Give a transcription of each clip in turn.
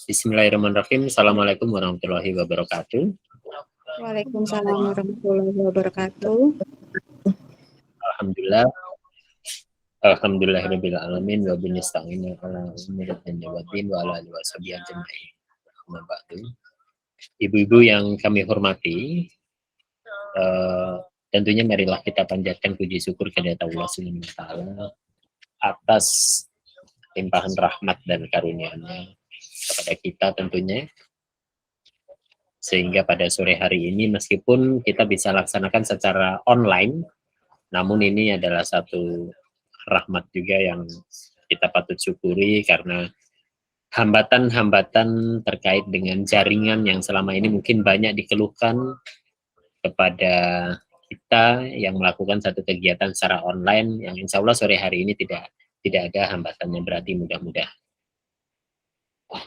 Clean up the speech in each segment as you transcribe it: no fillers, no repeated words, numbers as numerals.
Bismillahirrahmanirrahim. Assalamualaikum warahmatullahi wabarakatuh. Waalaikumsalam warahmatullahi wabarakatuh. Alhamdulillah. Alhamdulillahirabbil alamin wa bihi nasta'in ala umuri dunya waddin wa ala alihi washabihi ajmain. Amma ba'du. Ibu-ibu yang kami hormati, tentunya marilah kita panjatkan puji syukur kepada Allah Subhanahu wa taala atas limpahan rahmat dan karunia-Nya kepada kita tentunya, sehingga pada sore hari ini meskipun kita bisa laksanakan secara online, namun ini adalah satu rahmat juga yang kita patut syukuri, karena hambatan-hambatan terkait dengan jaringan yang selama ini mungkin banyak dikeluhkan kepada kita yang melakukan satu kegiatan secara online, yang insya Allah sore hari ini tidak ada hambatannya, berarti mudah-mudahan.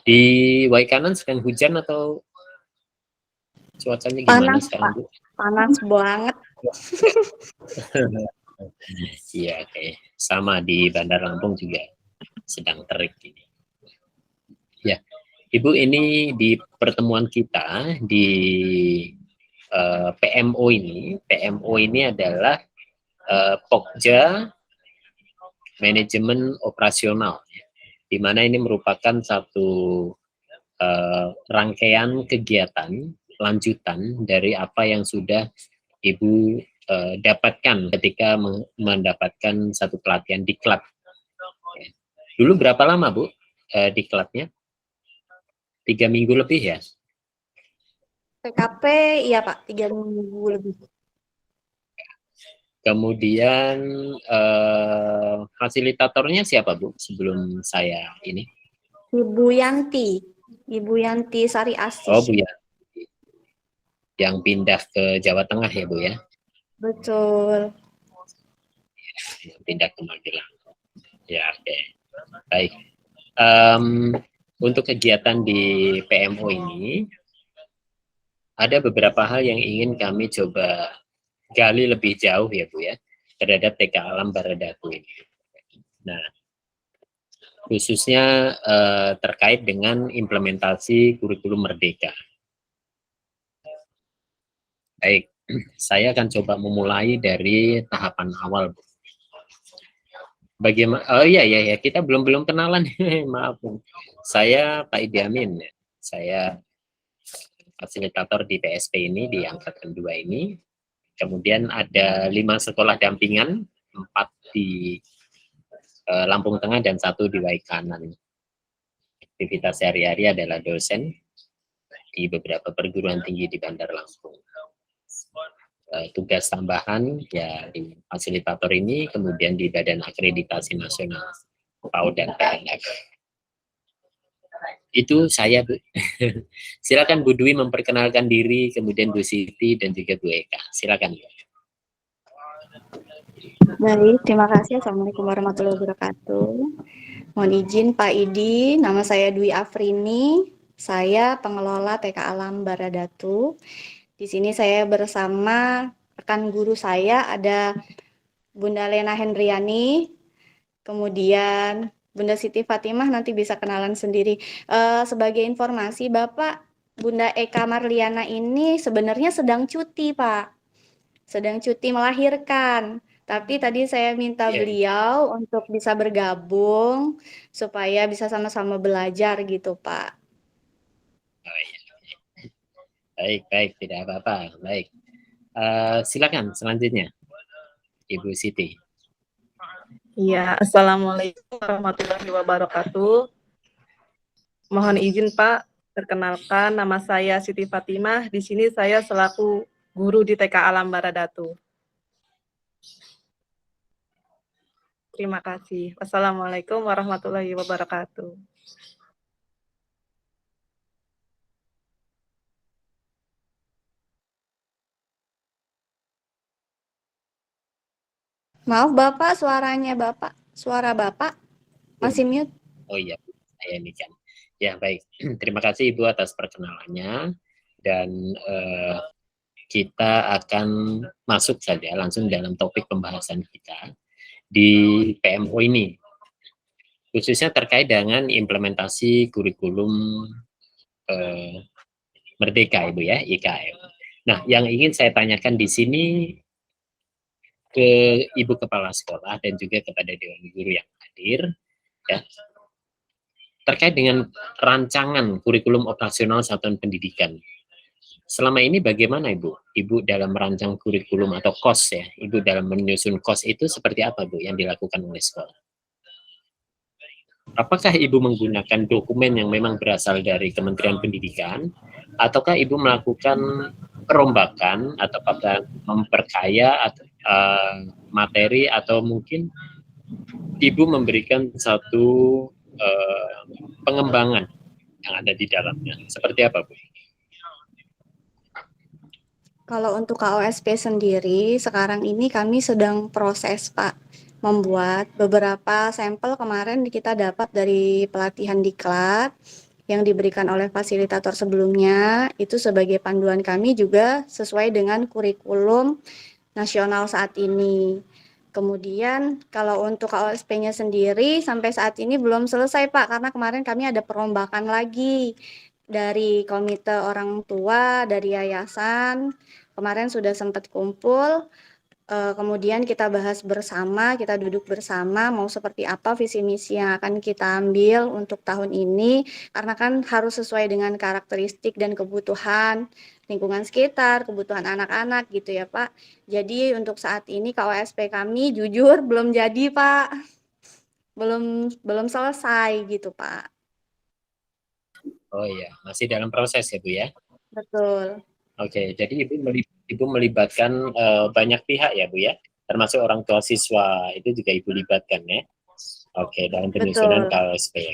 Di Waikanan sedang hujan atau cuacanya gimana Panas, sekarang, Bu? Panas banget. Iya, oke. Sama di Bandar Lampung juga sedang terik ini. Ya, Ibu, ini di pertemuan kita di PMO ini adalah Pokja Manajemen Operasional, di mana ini merupakan satu rangkaian kegiatan lanjutan dari apa yang sudah Ibu dapatkan ketika mendapatkan satu pelatihan diklat. Dulu berapa lama, Bu, diklatnya? 3 minggu lebih ya? TKP, iya Pak, 3 minggu lebih. Kemudian fasilitatornya siapa, Bu, sebelum saya ini? Ibu Yanti Sari Asih. Oh, Bu Yanti. Yang pindah ke Jawa Tengah ya, Bu ya? Betul. Yang pindah ke Magelang. Ya, oke. Baik. Untuk kegiatan di PMO ini, ada beberapa hal yang ingin kami coba gali lebih jauh ya, Bu ya, terhadap TK Alam Baradatu ini. Nah, khususnya terkait dengan implementasi kurikulum Merdeka. Baik, saya akan coba memulai dari tahapan awal, Bu. Bagaimana? Oh iya, kita belum kenalan. Maaf, Bu. Saya Pak Idi Amin. Saya fasilitator di PSP ini, di angkatan 2 ini. Kemudian ada 5 sekolah dampingan, 4 di Lampung Tengah dan 1 di Waikanan. Aktivitas sehari-hari adalah dosen di beberapa perguruan tinggi di Bandar Lampung. Tugas tambahan ya di fasilitator ini, kemudian di Badan Akreditasi Nasional PAUD dan PNF. Itu saya, Bu. Silakan Bu Dwi memperkenalkan diri, kemudian Bu Siti dan juga Bu Eka. Silakan. Baik, terima kasih. Assalamualaikum warahmatullahi wabarakatuh. Mohon izin Pak Idi, nama saya Dwi Afrini. Saya pengelola TK Alam Baradatu. Di sini saya bersama rekan guru saya, ada Bunda Lena Hendriani, kemudian Bunda Siti Fatimah, nanti bisa kenalan sendiri. Sebagai informasi, Bapak Bunda Eka Marliana ini sebenarnya sedang cuti, Pak. Sedang cuti melahirkan. Tapi tadi saya minta beliau untuk bisa bergabung, supaya bisa sama-sama belajar gitu, Pak. Baik, tidak apa-apa. Baik. Silakan selanjutnya, Ibu Siti. Iya, Assalamualaikum warahmatullahi wabarakatuh. Mohon izin Pak, perkenalkan nama saya Siti Fatimah. Di sini saya selaku guru di TK Alam Baradatu. Terima kasih. Wassalamualaikum warahmatullahi wabarakatuh. Maaf Bapak, suara Bapak masih mute. Oh iya, saya ini kan. Ya baik, terima kasih Ibu atas perkenalannya, dan kita akan masuk saja langsung dalam topik pembahasan kita di PMO ini. khususnya terkait dengan implementasi kurikulum Merdeka, Ibu ya, IKM. Nah, yang ingin saya tanyakan di sini ke Ibu Kepala Sekolah dan juga kepada Dewan Guru yang hadir, ya, terkait dengan rancangan kurikulum operasional satuan pendidikan. Selama ini bagaimana Ibu? Ibu dalam merancang kurikulum atau KOS ya, Ibu dalam menyusun KOS itu seperti apa Bu yang dilakukan oleh sekolah? Apakah Ibu menggunakan dokumen yang memang berasal dari Kementerian Pendidikan, ataukah Ibu melakukan perombakan, atau apakah memperkaya atau, materi, atau mungkin Ibu memberikan satu pengembangan yang ada di dalamnya? Seperti apa Bu? Kalau untuk KOSP sendiri, sekarang ini kami sedang proses, Pak, membuat beberapa sampel. Kemarin kita dapat dari pelatihan diklat yang diberikan oleh fasilitator sebelumnya, itu sebagai panduan kami juga sesuai dengan kurikulum nasional saat ini. Kemudian kalau untuk KOSP-nya sendiri sampai saat ini belum selesai, Pak, karena kemarin kami ada perombakan lagi dari komite orang tua, dari yayasan. Kemarin sudah sempat kumpul, kemudian kita bahas bersama, kita duduk bersama mau seperti apa visi misi yang akan kita ambil untuk tahun ini, karena kan harus sesuai dengan karakteristik dan kebutuhan lingkungan sekitar, kebutuhan anak-anak gitu ya Pak. Jadi untuk saat ini KOSP kami jujur belum jadi Pak, belum selesai gitu Pak. Oh iya, masih dalam proses ya Bu ya? Betul. Oke, jadi Ibu melibatkan banyak pihak ya Bu ya, termasuk orang tua siswa itu juga Ibu libatkan ya. Oke, dalam penyusunan KOSP.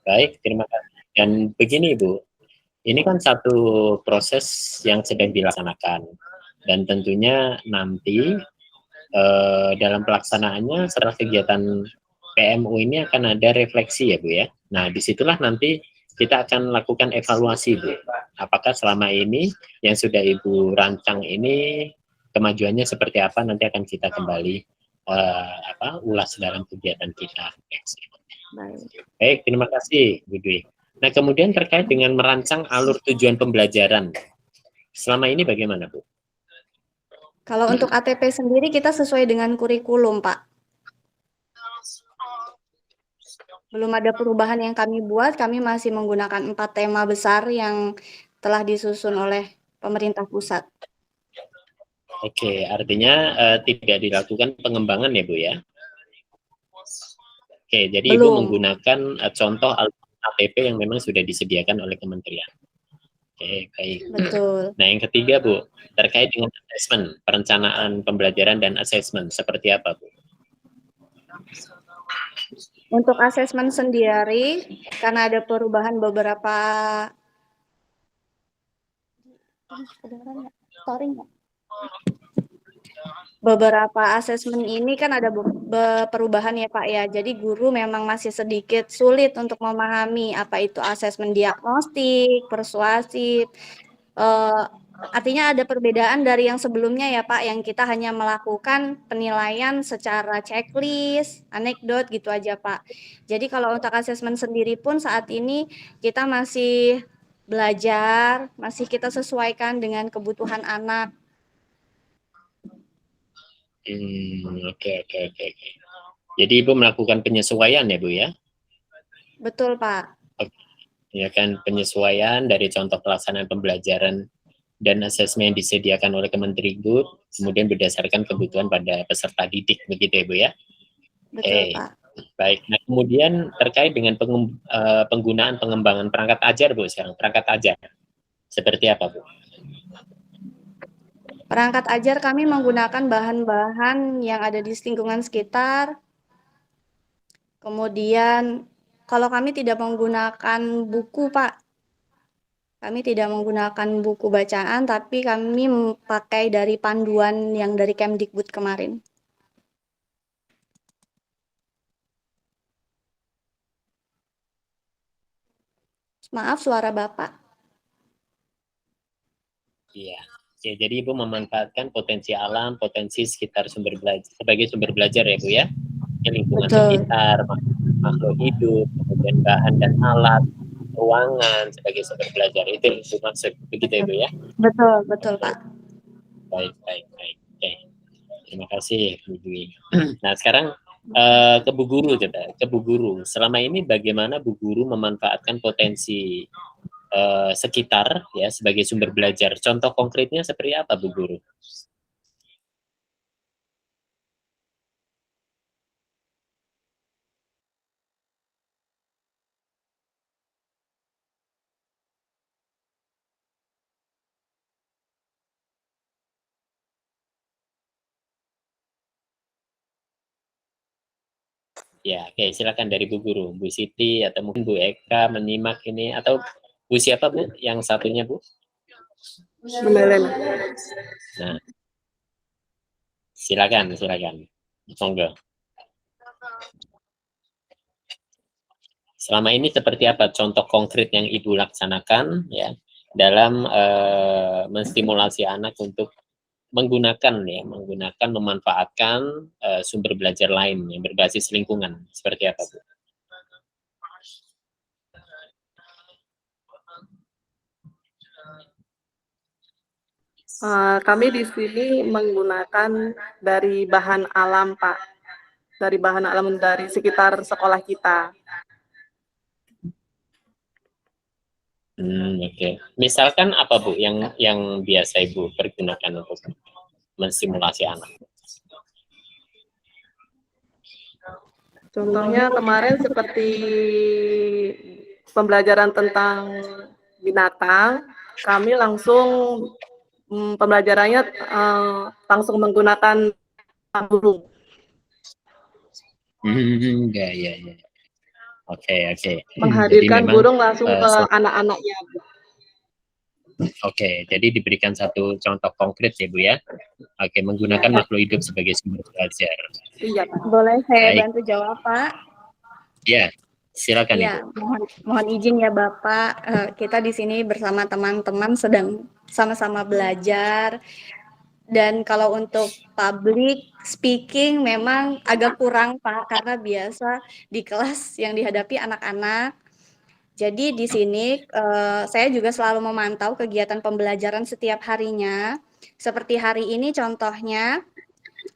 Baik, terima kasih. Dan begini Ibu, ini kan satu proses yang sedang dilaksanakan, dan tentunya nanti dalam pelaksanaannya setelah kegiatan PMU ini akan ada refleksi ya Bu ya. Nah, disitulah nanti kita akan lakukan evaluasi Bu. Apakah selama ini yang sudah Ibu rancang ini kemajuannya seperti apa, nanti akan kita kembali ulas dalam kegiatan kita. Baik, terima kasih Bu Dwi. Nah, kemudian terkait dengan merancang alur tujuan pembelajaran, selama ini bagaimana Bu? Kalau untuk ATP sendiri kita sesuai dengan kurikulum Pak. Belum ada perubahan yang kami buat, kami masih menggunakan 4 tema besar yang telah disusun oleh pemerintah pusat. Oke, artinya tidak dilakukan pengembangan ya Bu ya? Oke, jadi Ibu menggunakan contoh ATP yang memang sudah disediakan oleh kementerian. Oke, baik. Betul. Nah, yang ketiga Bu, terkait dengan asesmen, perencanaan pembelajaran dan asesmen, seperti apa Bu? Untuk asesmen sendiri, karena ada perubahan beberapa asesmen ini kan ada perubahan ya Pak ya. Jadi guru memang masih sedikit sulit untuk memahami apa itu asesmen diagnostik, persuasif. Artinya ada perbedaan dari yang sebelumnya ya Pak, yang kita hanya melakukan penilaian secara checklist, anekdot gitu aja Pak. Jadi kalau untuk asesmen sendiri pun saat ini kita masih belajar, masih kita sesuaikan dengan kebutuhan anak. Oke. Jadi Ibu melakukan penyesuaian ya Bu ya? Betul Pak. Oke. Ya kan, penyesuaian dari contoh pelaksanaan pembelajaran dan asesmen yang disediakan oleh Kemendikbud, kemudian berdasarkan kebutuhan pada peserta didik, begitu ya Bu ya? Betul Pak. Baik, nah kemudian terkait dengan penggunaan pengembangan perangkat ajar Bu, sekarang perangkat ajar, seperti apa Bu? Perangkat ajar kami menggunakan bahan-bahan yang ada di lingkungan sekitar. Kemudian kalau kami tidak menggunakan buku Pak, kami tidak menggunakan buku bacaan, tapi kami pakai dari panduan yang dari Kemdikbud kemarin. Maaf, suara Bapak. Iya. Oke, jadi Ibu memanfaatkan potensi alam, potensi sekitar sumber belajar sebagai sumber belajar ya Bu ya, lingkungan sekitar, makhluk hidup, kemudian bahan dan alat, ruangan sebagai sumber belajar. Itu yang dimaksud, begitu Ibu ya? Betul, betul Pak. Baik. Oke. Terima kasih Bu Dwi. Nah sekarang ke Bu Guru coba, ke Bu Guru. Selama ini bagaimana Bu Guru memanfaatkan potensi sekitar ya sebagai sumber belajar? Contoh konkretnya seperti apa Bu Guru? Ya, oke, silakan dari Bu Guru, Bu Siti atau mungkin Bu Eka menyimak ini atau Bu siapa Bu? Yang satunya Bu? Bunda Elena. Nah, silakan. Monggo. Selama ini seperti apa contoh konkret yang Ibu laksanakan ya dalam menstimulasi anak untuk menggunakan memanfaatkan sumber belajar lain yang berbasis lingkungan seperti apa Bu? Kami di sini menggunakan dari bahan alam, Pak. Dari bahan alam dari sekitar sekolah kita. Oke. Misalkan apa Bu yang biasa Ibu pergunakan untuk menstimulasi anak? Contohnya kemarin seperti pembelajaran tentang binatang, kami langsung pembelajarannya langsung menggunakan burung. Ya. Oke. Jadi Menghadirkan memang burung langsung ke anak-anaknya. Oke, jadi diberikan satu contoh konkret ya Bu ya. Oke, menggunakan makhluk hidup sebagai sumber belajar. Iya, Pak. Boleh saya Baik. bantu jawab Pak? Ya, silakan Ya, Ibu. mohon izin ya Bapak, kita di sini bersama teman-teman sedang sama-sama belajar. Dan kalau untuk public speaking memang agak kurang Pak, karena biasa di kelas yang dihadapi anak-anak. Jadi di sini saya juga selalu memantau kegiatan pembelajaran setiap harinya. Seperti hari ini contohnya,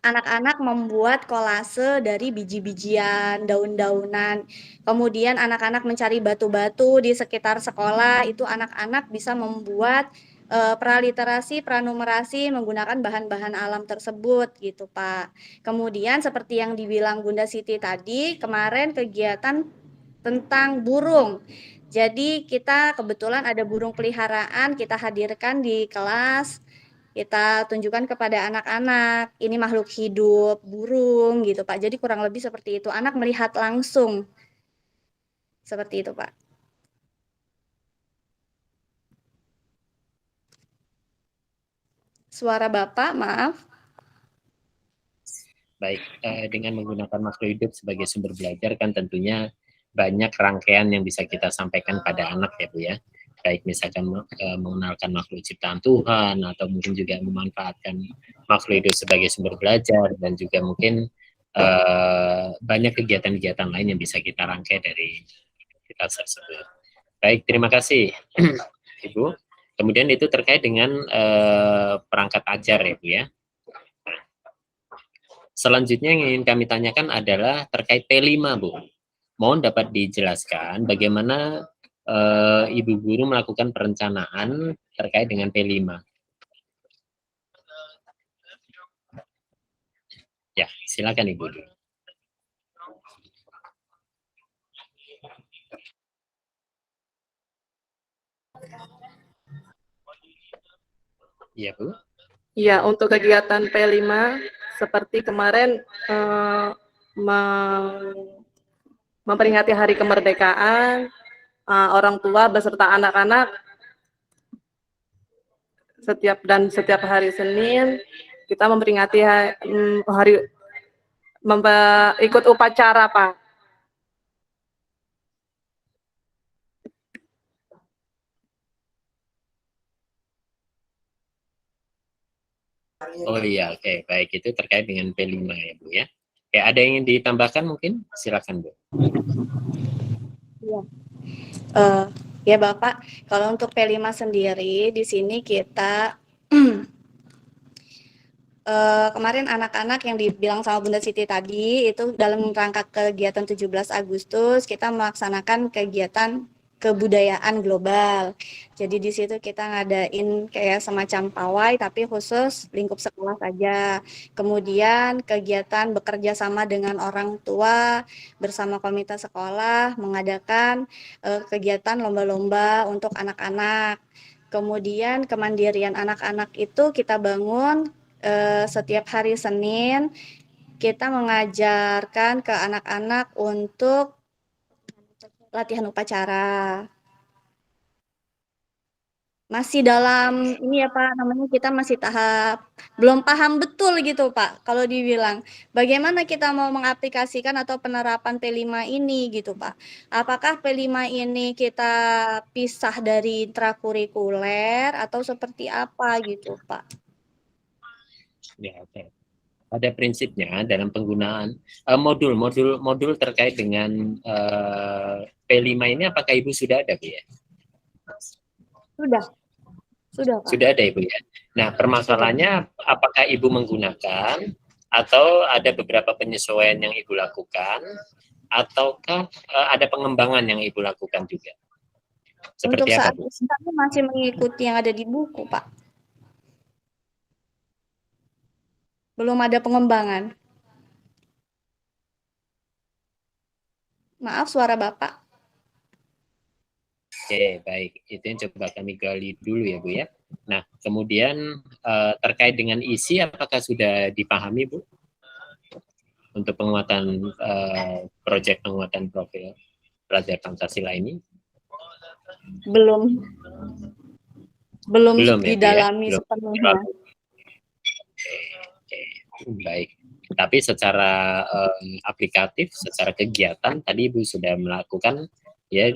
anak-anak membuat kolase dari biji-bijian, daun-daunan. Kemudian anak-anak mencari batu-batu di sekitar sekolah, itu anak-anak bisa membuat praliterasi, pranumerasi menggunakan bahan-bahan alam tersebut gitu Pak. Kemudian seperti yang dibilang Bunda Siti tadi, kemarin kegiatan tentang burung. Jadi kita kebetulan ada burung peliharaan, kita hadirkan di kelas, kita tunjukkan kepada anak-anak, ini makhluk hidup, burung gitu Pak. Jadi kurang lebih seperti itu, anak melihat langsung. Seperti itu Pak. Suara Bapak, maaf. Baik, dengan menggunakan makhluk hidup sebagai sumber belajar kan tentunya banyak rangkaian yang bisa kita sampaikan pada anak ya Bu ya. Baik misalkan mengenalkan makhluk ciptaan Tuhan atau mungkin juga memanfaatkan makhluk hidup sebagai sumber belajar dan juga mungkin banyak kegiatan-kegiatan lain yang bisa kita rangkai dari kita tersebut. Baik, terima kasih Ibu. Kemudian itu terkait dengan perangkat ajar ya Bu ya. Selanjutnya yang ingin kami tanyakan adalah terkait P5, Bu. Mohon dapat dijelaskan bagaimana Ibu Guru melakukan perencanaan terkait dengan P5. Ya, silakan Ibu Guru. Iya, Bu. Iya, untuk kegiatan P5 seperti kemarin memperingati Hari Kemerdekaan, orang tua beserta anak-anak setiap hari Senin kita memperingati hari ikut upacara, Pak. Oh iya, oke, baik, itu terkait dengan P5 ya Bu ya. Ya, ada yang ingin ditambahkan mungkin? Silakan, Bu. Eh, ya Bapak, kalau untuk P5 sendiri di sini kita kemarin anak-anak yang dibilang sama Bunda Siti tadi itu dalam rangka kegiatan 17 Agustus kita melaksanakan kegiatan kebudayaan global. Jadi di situ kita ngadain kayak semacam pawai tapi khusus lingkup sekolah saja. Kemudian kegiatan bekerja sama dengan orang tua bersama komite sekolah mengadakan kegiatan lomba-lomba untuk anak-anak. Kemudian kemandirian anak-anak itu kita bangun setiap hari Senin kita mengajarkan ke anak-anak untuk latihan upacara. Masih dalam ini ya Pak, namanya kita masih tahap belum paham betul gitu Pak. Kalau dibilang bagaimana kita mau mengaplikasikan atau penerapan P5 ini gitu Pak. Apakah P5 ini kita pisah dari intrakurikuler atau seperti apa gitu Pak? Ya, oke. Pada prinsipnya dalam penggunaan modul terkait dengan P5 ini, apakah Ibu sudah ada, Bu ya? Sudah Pak. Sudah ada, Ibu ya. Nah, permasalahannya apakah Ibu menggunakan atau ada beberapa penyesuaian yang Ibu lakukan, ataukah ada pengembangan yang Ibu lakukan juga? Seperti Untuk apa, saat Bu? ini kami masih mengikuti yang ada di buku, Pak. Belum ada pengembangan. Maaf suara Bapak. Oke, baik. Itu yang coba kami gali dulu ya, Bu ya. Nah, kemudian terkait dengan isi, apakah sudah dipahami, Bu? Untuk penguatan proyek penguatan profil pelajar Pancasila ini? Belum Belum ya, Bu ya? didalami Belum. sepenuhnya. Oke, baik. Tapi secara aplikatif, secara kegiatan, tadi Ibu sudah melakukan ya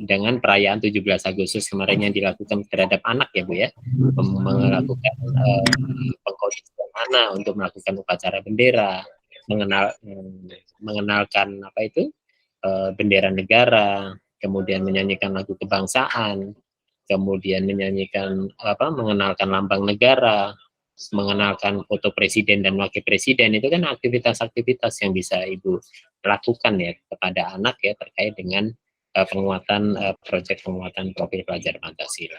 dengan perayaan 17 Agustus kemarin yang dilakukan terhadap anak ya Bu ya, melakukan pengkondisian anak untuk melakukan upacara bendera, mengenalkan apa itu bendera negara, kemudian menyanyikan lagu kebangsaan, kemudian menyanyikan mengenalkan lambang negara, mengenalkan foto presiden dan wakil presiden. Itu kan aktivitas-aktivitas yang bisa Ibu lakukan ya kepada anak ya terkait dengan penguatan proyek penguatan profil pelajar Pancasila.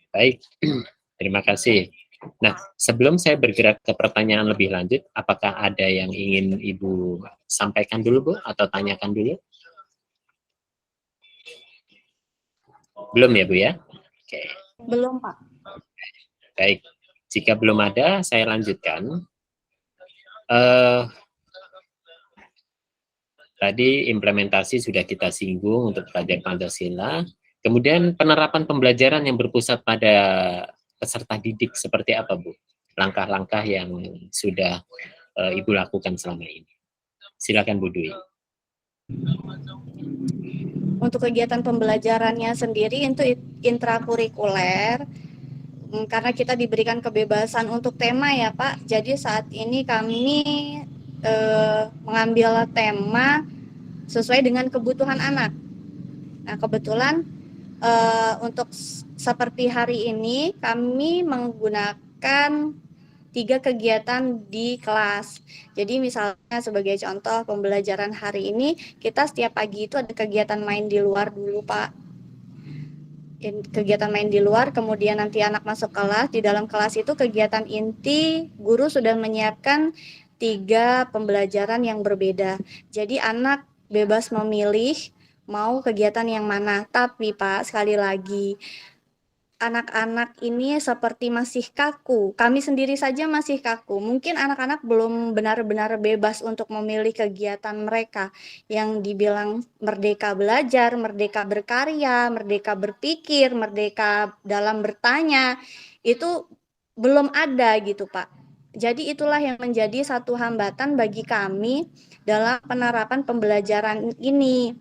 Baik, terima kasih. Nah, sebelum saya bergerak ke pertanyaan lebih lanjut, apakah ada yang ingin Ibu sampaikan dulu, Bu, atau tanyakan dulu? Belum ya, Bu ya? Oke. Belum, Pak. Baik, jika belum ada, saya lanjutkan. Tadi implementasi sudah kita singgung untuk pelajar Pancasila. Kemudian penerapan pembelajaran yang berpusat pada peserta didik seperti apa, Bu? Langkah-langkah yang sudah Ibu lakukan selama ini. Silakan, Bu Dwi. Untuk kegiatan pembelajarannya sendiri itu intrakurikuler, karena kita diberikan kebebasan untuk tema ya Pak. Jadi saat ini kami mengambil tema sesuai dengan kebutuhan anak. Nah kebetulan untuk seperti hari ini kami menggunakan 3 kegiatan di kelas. Jadi misalnya sebagai contoh pembelajaran hari ini kita setiap pagi itu ada kegiatan main di luar dulu Pak. Kegiatan main di luar, kemudian nanti anak masuk kelas, di dalam kelas itu kegiatan inti, guru sudah menyiapkan 3 pembelajaran yang berbeda. Jadi anak bebas memilih mau kegiatan yang mana. Tapi Pak, sekali lagi, anak-anak ini seperti masih kaku. Kami sendiri saja masih kaku. Mungkin anak-anak belum benar-benar bebas untuk memilih kegiatan mereka yang dibilang merdeka belajar, merdeka berkarya, merdeka berpikir, merdeka dalam bertanya. Itu belum ada gitu, Pak. Jadi itulah yang menjadi satu hambatan bagi kami dalam penerapan pembelajaran ini.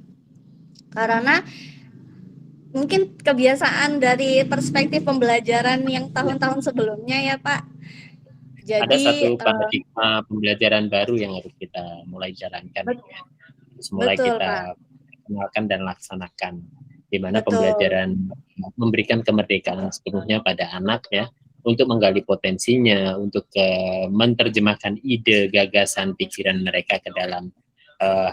Karena mungkin kebiasaan dari perspektif pembelajaran yang tahun-tahun sebelumnya ya Pak, Ada Jadi satu paradigma pembelajaran baru yang harus kita mulai jalankan, ya. Harus mulai betul, Pak. kita kenalkan dan laksanakan, di mana Betul. pembelajaran memberikan kemerdekaan sepenuhnya pada anak, ya, untuk menggali potensinya, untuk menerjemahkan ide, gagasan, pikiran mereka ke dalam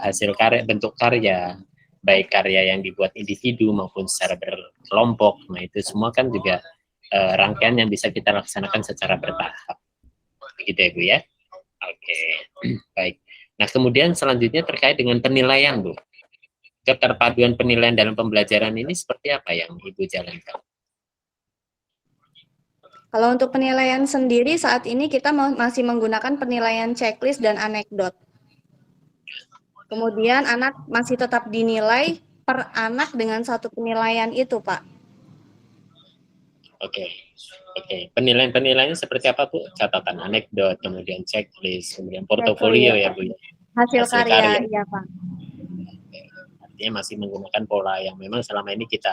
hasil karya, bentuk karya, baik karya yang dibuat individu maupun secara berkelompok. Nah, itu semua kan juga rangkaian yang bisa kita laksanakan secara bertahap. Begitu ya, Bu, ya? Oke, baik. Nah, kemudian selanjutnya terkait dengan penilaian, Bu. Keterpaduan penilaian dalam pembelajaran ini seperti apa yang Ibu jalankan? Kalau untuk penilaian sendiri saat ini kita masih menggunakan penilaian checklist dan anekdot. Kemudian anak masih tetap dinilai per anak dengan satu penilaian itu, Pak. Oke, penilaian-penilaiannya seperti apa, Bu? Catatan anekdot, kemudian checklist, kemudian portofolio ya, Bu. Hasil karya, iya, Pak. Artinya masih menggunakan pola yang memang selama ini kita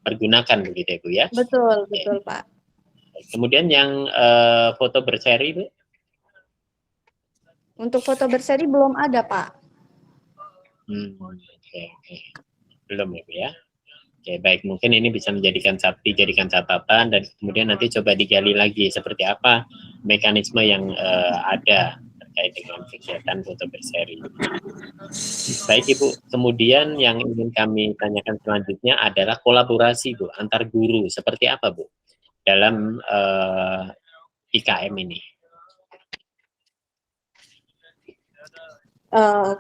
pergunakan, begitu ya, Bu, ya? Betul, betul, Pak. Kemudian yang foto berseri, Bu? Untuk foto berseri belum ada, Pak. Oke. Belum ya, Bu, ya? Oke, baik. Mungkin ini bisa dijadikan catatan dan kemudian nanti coba digali lagi seperti apa mekanisme yang ada terkait dengan kegiatan foto berseri. Baik, Ibu. Kemudian yang ingin kami tanyakan selanjutnya adalah kolaborasi, Bu, antar guru. Seperti apa, Bu, dalam IKM ini?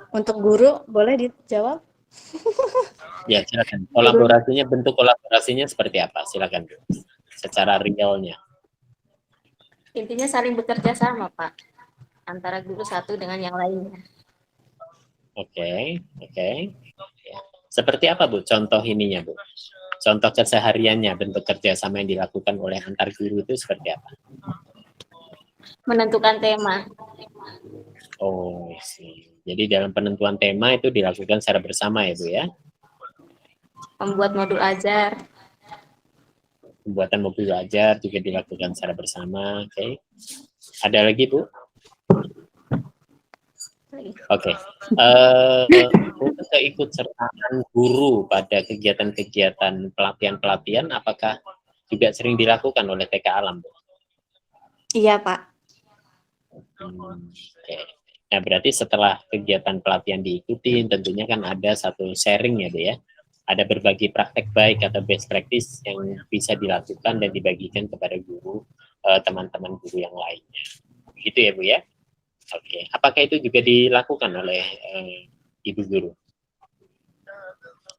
Untuk guru boleh dijawab? Ya, silakan. Kolaborasinya, bentuk kolaborasinya seperti apa? Silakan, Bu. Secara realnya. Intinya saling bekerja sama, Pak, antara guru satu dengan yang lainnya. Oke. Ya. Seperti apa, Bu, contoh ininya, Bu? Contoh kesehariannya, bentuk kerjasama yang dilakukan oleh antar guru itu seperti apa? Menentukan tema. Oh, sih. Jadi dalam penentuan tema itu dilakukan secara bersama ya, Bu, ya? Membuat modul ajar. Pembuatan modul ajar juga dilakukan secara bersama. Oke. Ada lagi, Bu? Oke. Untuk keikutsertaan guru pada kegiatan-kegiatan pelatihan-pelatihan, apakah juga sering dilakukan oleh TK Alam, Bu? Iya, Pak. Oke. Nah, berarti setelah kegiatan pelatihan diikuti, tentunya kan ada satu sharing ya, Bu, ya. Ada berbagi praktek baik atau best practice yang bisa dilakukan dan dibagikan kepada guru, teman-teman guru yang lainnya. Gitu ya, Bu, ya? Oke. Apakah itu juga dilakukan oleh Ibu guru?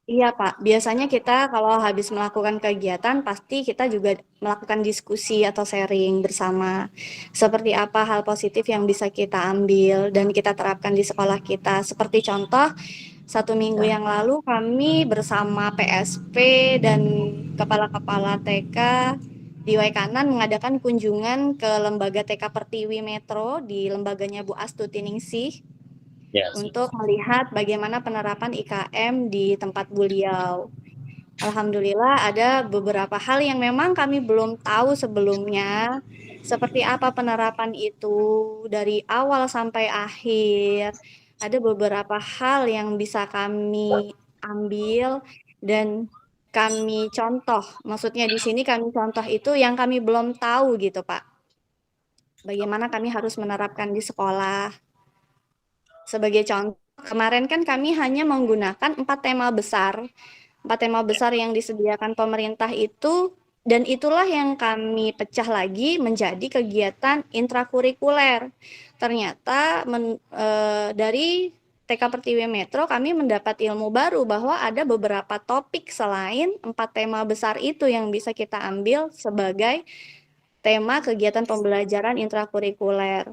Iya, Pak. Biasanya kita kalau habis melakukan kegiatan, pasti kita juga melakukan diskusi atau sharing bersama. Seperti apa hal positif yang bisa kita ambil dan kita terapkan di sekolah kita. Seperti contoh, 1 minggu yang lalu kami bersama PSP dan kepala-kepala TK di Waikanan mengadakan kunjungan ke lembaga TK Pertiwi Metro di lembaganya Bu Astuti Ningsih. Ya, untuk melihat bagaimana penerapan IKM di tempat beliau. Alhamdulillah ada beberapa hal yang memang kami belum tahu sebelumnya, seperti apa penerapan itu dari awal sampai akhir. Ada beberapa hal yang bisa kami ambil dan kami contoh. Maksudnya di sini kami contoh itu yang kami belum tahu gitu, Pak. Bagaimana kami harus menerapkan di sekolah. Sebagai contoh, kemarin kan kami hanya menggunakan 4 tema besar. 4 tema besar yang disediakan pemerintah itu, dan itulah yang kami pecah lagi menjadi kegiatan intrakurikuler. Ternyata dari TK Pertiwi Metro kami mendapat ilmu baru bahwa ada beberapa topik selain 4 tema besar itu yang bisa kita ambil sebagai tema kegiatan pembelajaran intrakurikuler.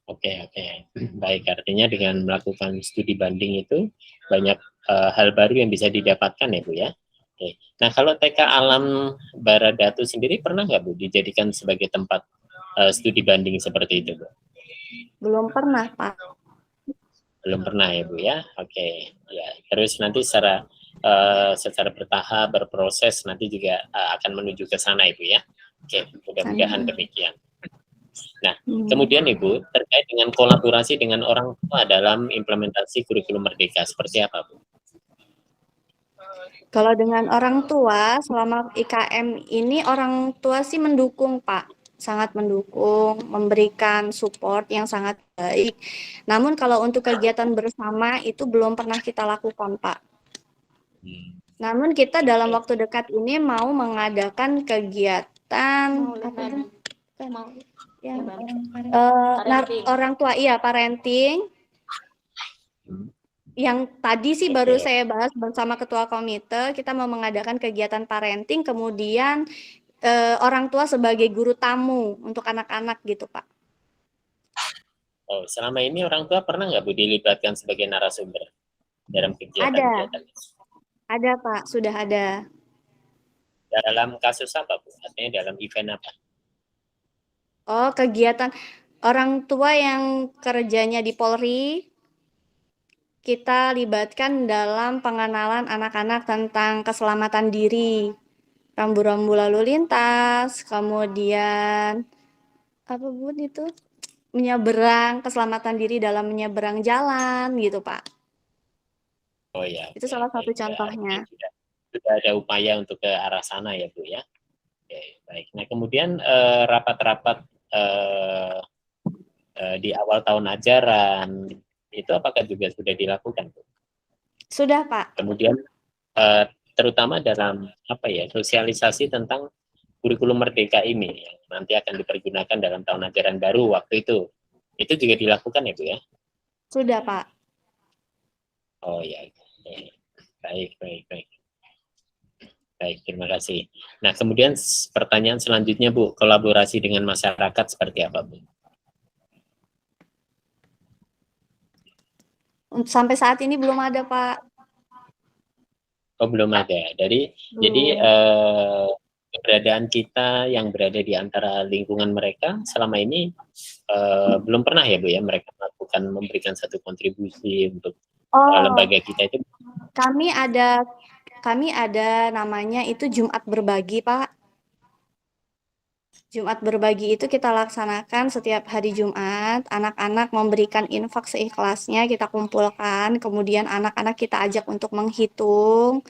Oke. Baik, artinya dengan melakukan studi banding itu banyak hal baru yang bisa didapatkan ya, Bu, ya. Oke. Nah, kalau TK Alam Baradatu sendiri pernah nggak, Bu, dijadikan sebagai tempat studi banding seperti itu, Bu? Belum pernah, Pak. Belum pernah ya, Bu, ya. Oke. Ya, terus nanti secara bertahap, berproses nanti juga akan menuju ke sana, Ibu, ya. Oke, mudah-mudahan demikian. Nah, Hmm. kemudian Ibu, terkait dengan kolaborasi dengan orang tua dalam implementasi kurikulum merdeka, seperti apa, Bu? Kalau dengan orang tua, selama IKM ini orang tua sih mendukung, Pak. Sangat mendukung, memberikan support yang sangat baik. Namun kalau untuk kegiatan bersama itu belum pernah kita lakukan, Pak. Namun kita dalam waktu dekat ini mau mengadakan kegiatan yang orang tua, iya, parenting. Yang tadi sih baru saya bahas bersama ketua komite, kita mau mengadakan kegiatan parenting, kemudian orang tua sebagai guru tamu untuk anak-anak gitu, Pak. Oh, selama ini orang tua pernah nggak, Bu, dilibatkan sebagai narasumber dalam kegiatan-kegiatan? Ada, Pak, sudah ada. Dalam kasus apa, Bu? Artinya dalam event apa? Oh, kegiatan orang tua yang kerjanya di Polri, kita libatkan dalam pengenalan anak-anak tentang keselamatan diri, rambu-rambu lalu lintas, kemudian apa Bu itu? Menyeberang, keselamatan diri dalam menyeberang jalan gitu, Pak. Oh ya. Itu salah satu contohnya. Sudah ada upaya untuk ke arah sana ya, Bu ya. Oke, baik. Nah, kemudian rapat-rapat di awal tahun ajaran itu apakah juga sudah dilakukan, Bu? Sudah, Pak. Kemudian terutama dalam apa ya, sosialisasi tentang kurikulum merdeka ini yang nanti akan dipergunakan dalam tahun ajaran baru waktu itu juga dilakukan ya, Bu ya? Sudah, Pak. Oh ya, baik. Baik, terima kasih. Nah, kemudian pertanyaan selanjutnya, Bu, kolaborasi dengan masyarakat seperti apa, Bu? Sampai saat ini belum ada, Pak. Oh, belum ada. Jadi keberadaan kita yang berada di antara lingkungan mereka selama ini belum pernah ya, Bu ya, mereka memberikan satu kontribusi untuk lembaga kita itu. Kami ada namanya itu Jumat Berbagi, Pak. Jumat Berbagi itu kita laksanakan setiap hari Jumat, anak-anak memberikan infak seikhlasnya, kita kumpulkan, kemudian anak-anak kita ajak untuk menghitung.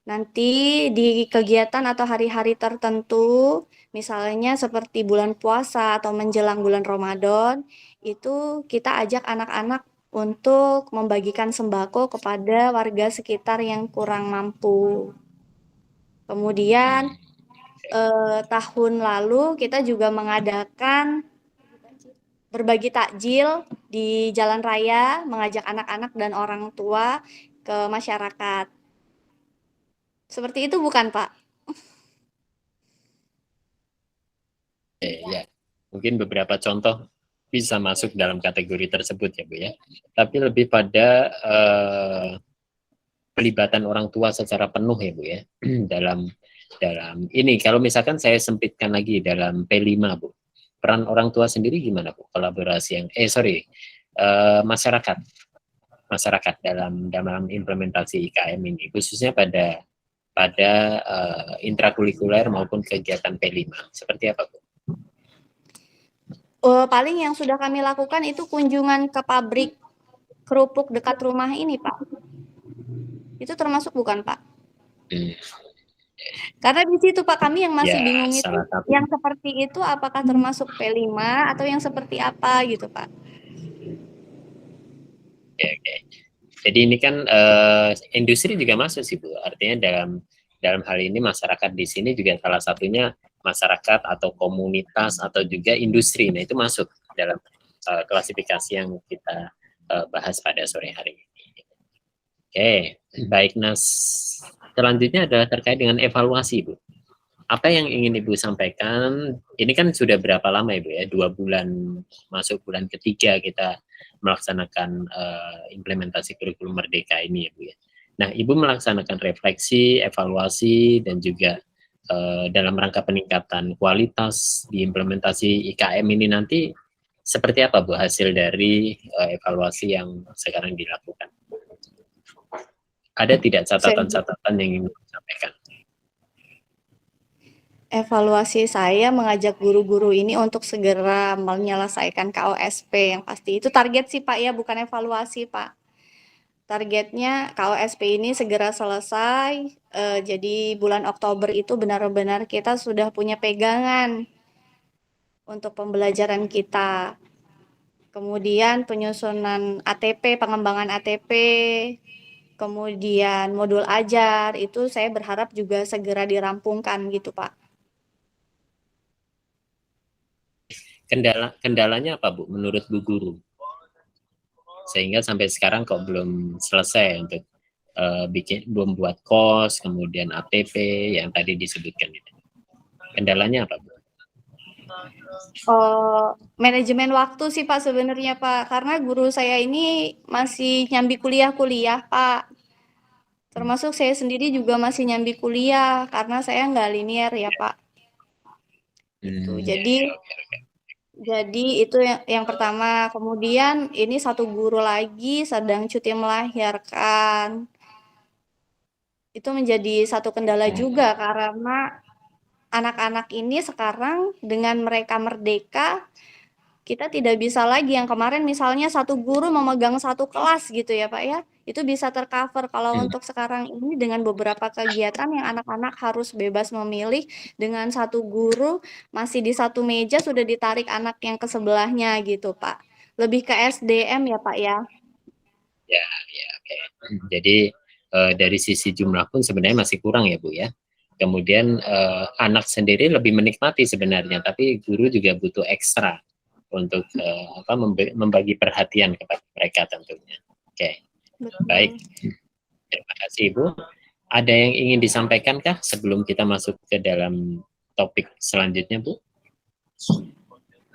Nanti di kegiatan atau hari-hari tertentu, misalnya seperti bulan puasa atau menjelang bulan Ramadan, itu kita ajak anak-anak untuk membagikan sembako kepada warga sekitar yang kurang mampu. Kemudian tahun lalu kita juga mengadakan berbagi takjil di jalan raya, mengajak anak-anak dan orang tua ke masyarakat. Seperti itu bukan, Pak? Ya, mungkin beberapa contoh bisa masuk dalam kategori tersebut ya, Bu ya. Tapi lebih pada pelibatan orang tua secara penuh ya, Bu ya. dalam ini, kalau misalkan saya sempitkan lagi dalam P5, Bu. Peran orang tua sendiri gimana, Bu? Kolaborasi yang masyarakat dalam implementasi IKM ini, khususnya pada intrakurikuler maupun kegiatan P5. Seperti apa, Bu? Paling yang sudah kami lakukan itu kunjungan ke pabrik kerupuk dekat rumah ini, Pak. Itu termasuk bukan, Pak? Karena di situ, Pak, kami yang masih bingung itu, yang seperti itu apakah termasuk P5 atau yang seperti apa gitu, Pak? Oke. Jadi ini kan industri juga masuk sih, Bu. Artinya dalam hal ini masyarakat di sini juga salah satunya masyarakat atau komunitas atau juga industri. Nah, itu masuk dalam klasifikasi yang kita bahas pada sore hari ini. Oke, baik. Nah, selanjutnya adalah terkait dengan evaluasi, Bu. Apa yang ingin Ibu sampaikan? Ini kan sudah berapa lama, Ibu ya? 2 bulan, masuk bulan ketiga kita melaksanakan implementasi kurikulum merdeka ini ya, Bu ya. Nah, Ibu melaksanakan refleksi, evaluasi, dan juga dalam rangka peningkatan kualitas di implementasi IKM ini nanti seperti apa, Bu, hasil dari evaluasi yang sekarang dilakukan? Ada tidak catatan-catatan yang ingin disampaikan? Evaluasi saya mengajak guru-guru ini untuk segera menyelesaikan KOSP yang pasti. Itu target sih Pak ya, bukan evaluasi Pak. Targetnya KOSP ini segera selesai, jadi bulan Oktober itu benar-benar kita sudah punya pegangan untuk pembelajaran kita. Kemudian penyusunan ATP, pengembangan ATP, kemudian modul ajar, itu saya berharap juga segera dirampungkan gitu Pak. Kendalanya apa Bu menurut Bu Guru? Sehingga sampai sekarang kok belum selesai untuk belum buat kos, kemudian ATP yang tadi disebutkan itu. Kendalanya apa Bu? Manajemen waktu sih Pak sebenarnya Pak, karena guru saya ini masih nyambi kuliah-kuliah Pak. Termasuk saya sendiri juga masih nyambi kuliah karena saya nggak linear ya Pak. Itu. Jadi itu yang pertama. Kemudian ini satu guru lagi sedang cuti melahirkan. Itu menjadi satu kendala juga karena anak-anak ini sekarang dengan mereka merdeka, kita tidak bisa lagi yang kemarin misalnya satu guru memegang satu kelas gitu ya Pak ya. Itu bisa tercover kalau untuk sekarang ini dengan beberapa kegiatan yang anak-anak harus bebas memilih dengan satu guru masih di satu meja sudah ditarik anak yang ke sebelahnya gitu Pak. Lebih ke SDM ya Pak ya. Ya, oke. Jadi dari sisi jumlah pun sebenarnya masih kurang ya Bu ya. Kemudian anak sendiri lebih menikmati sebenarnya, tapi guru juga butuh ekstra untuk membagi perhatian kepada mereka tentunya. Oke. Betul. Baik, terima kasih Ibu. Ada yang ingin disampaikan kah sebelum kita masuk ke dalam topik selanjutnya Bu?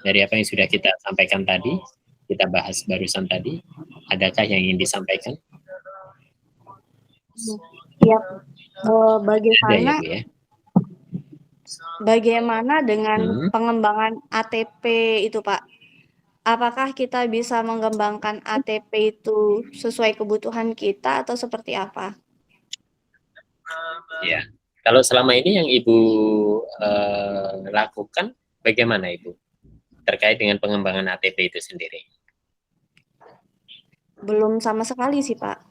Dari apa yang sudah kita sampaikan tadi, kita bahas barusan tadi, adakah yang ingin disampaikan? Ya, Ada ya Bu ya? Bagaimana dengan pengembangan ATP itu Pak? Apakah kita bisa mengembangkan ATP itu sesuai kebutuhan kita atau seperti apa? Ya, kalau selama ini yang Ibu lakukan, bagaimana Ibu terkait dengan pengembangan ATP itu sendiri? Belum sama sekali sih Pak.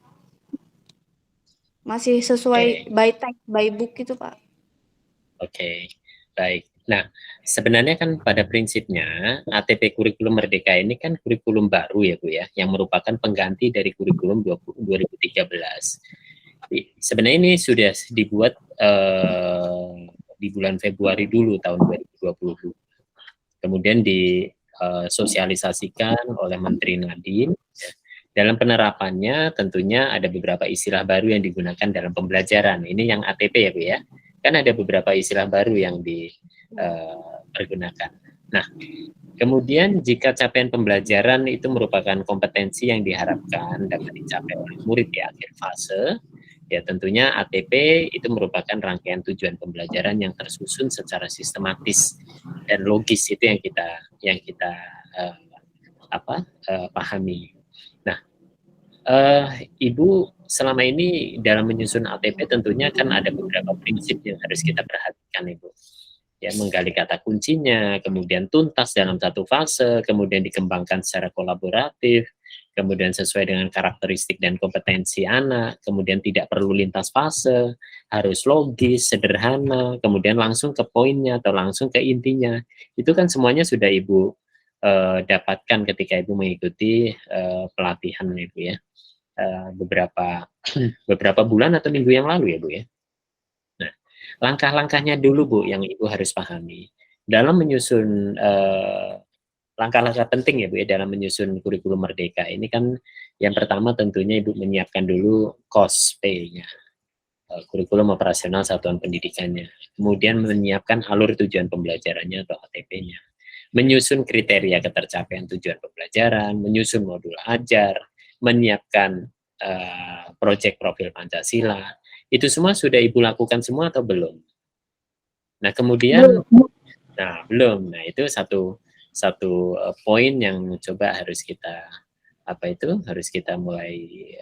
Masih sesuai by text, by book gitu Pak. Oke, baik. Nah, sebenarnya kan pada prinsipnya ATP Kurikulum Merdeka ini kan kurikulum baru ya Bu ya, yang merupakan pengganti dari kurikulum 2013. Sebenarnya ini sudah dibuat di bulan Februari dulu tahun 2020. Kemudian disosialisasikan oleh Menteri Nadiem. Dalam penerapannya tentunya ada beberapa istilah baru yang digunakan dalam pembelajaran. Ini yang ATP ya Bu ya. Kan ada beberapa istilah baru yang dipergunakan. Nah, kemudian jika capaian pembelajaran itu merupakan kompetensi yang diharapkan dapat dicapai oleh murid di akhir fase, ya tentunya ATP itu merupakan rangkaian tujuan pembelajaran yang tersusun secara sistematis dan logis. Itu yang kita pahami. Nah, Ibu selama ini dalam menyusun ATP tentunya kan ada beberapa prinsip yang harus kita perhatikan Ibu. Ya, menggali kata kuncinya, kemudian tuntas dalam satu fase, kemudian dikembangkan secara kolaboratif, kemudian sesuai dengan karakteristik dan kompetensi anak, kemudian tidak perlu lintas fase, harus logis, sederhana, kemudian langsung ke poinnya atau langsung ke intinya. Itu kan semuanya sudah Ibu dapatkan ketika Ibu mengikuti pelatihan Ibu ya. Beberapa bulan atau minggu yang lalu ya Bu ya. Nah, langkah-langkahnya dulu Bu yang Ibu harus pahami dalam menyusun langkah-langkah penting ya Bu ya dalam menyusun kurikulum merdeka ini kan yang pertama tentunya Ibu menyiapkan dulu KOSP-nya, kurikulum operasional satuan pendidikannya, kemudian menyiapkan alur tujuan pembelajarannya atau ATP-nya, menyusun kriteria ketercapaian tujuan pembelajaran, menyusun modul ajar, menyiapkan proyek profil Pancasila. Itu semua sudah Ibu lakukan semua atau belum? Nah, kemudian belum. Nah, itu satu poin yang coba harus kita harus kita mulai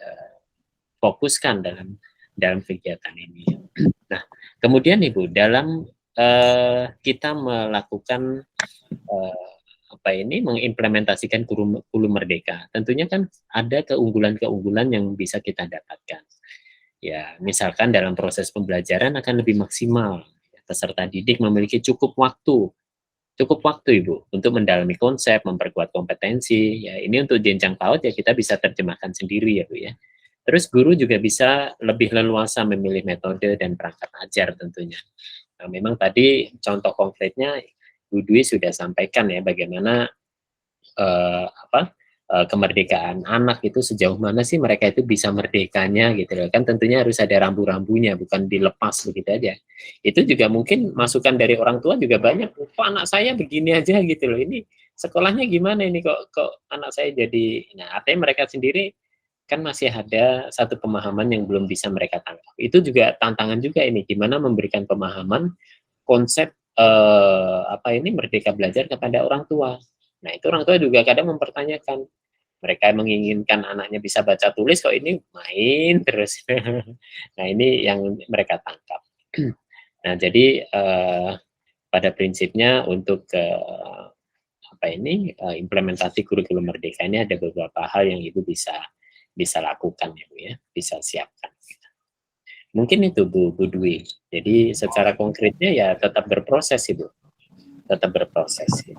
fokuskan dalam kegiatan ini. Nah, kemudian Ibu dalam kita melakukan mengimplementasikan Hulu Merdeka. Tentunya kan ada keunggulan-keunggulan yang bisa kita dapatkan. Ya, misalkan dalam proses pembelajaran akan lebih maksimal. Peserta didik memiliki cukup waktu Ibu untuk mendalami konsep, memperkuat kompetensi. Ya, ini untuk jenjang PAUD ya kita bisa terjemahkan sendiri ya Bu ya. Terus guru juga bisa lebih leluasa memilih metode dan perangkat ajar tentunya. Nah, memang tadi contoh konkretnya Bu Dwi sudah sampaikan ya bagaimana kemerdekaan anak itu sejauh mana sih mereka itu bisa merdekanya gitu loh. Kan tentunya harus ada rambu-rambunya, bukan dilepas begitu aja. Itu juga mungkin masukan dari orang tua juga banyak. Kok anak saya begini aja gitu loh. Ini sekolahnya gimana ini kok anak saya jadi. Nah, artinya mereka sendiri kan masih ada satu pemahaman yang belum bisa mereka tangkap. Itu juga tantangan juga ini, gimana memberikan pemahaman konsep merdeka belajar kepada orang tua. Nah, itu orang tua juga kadang mempertanyakan, mereka menginginkan anaknya bisa baca tulis, kok ini main terus. Nah, ini yang mereka tangkap. Nah, jadi pada prinsipnya untuk implementasi kurikulum merdeka ini ada beberapa hal yang Ibu bisa lakukan ya Bu ya, bisa siapkan. Mungkin itu Bu Dwi. Jadi secara konkretnya ya tetap berproses Ibu. Tetap berproses gitu.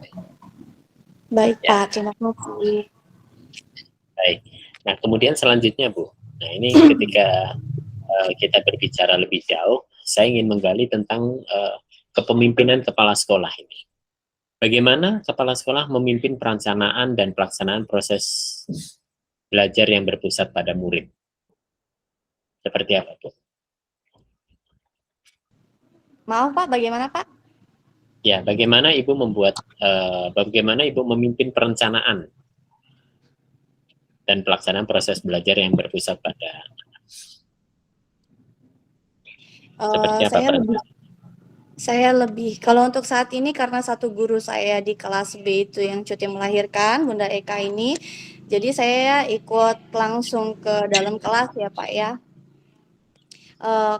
Baik Ya. Pak, terima kasih. Baik. Nah, kemudian selanjutnya Bu. Nah, ini ketika kita berbicara lebih jauh, saya ingin menggali tentang kepemimpinan kepala sekolah ini. Bagaimana kepala sekolah memimpin perencanaan dan pelaksanaan proses belajar yang berpusat pada murid? Seperti apa, Bu? Maaf Pak, bagaimana Pak? Ya, bagaimana Ibu memimpin perencanaan dan pelaksanaan proses belajar yang berpusat pada seperti apa, Saya lebih, kalau untuk saat ini karena satu guru saya di kelas B itu yang cuti melahirkan, Bunda Eka ini, jadi saya ikut langsung ke dalam kelas ya Pak ya.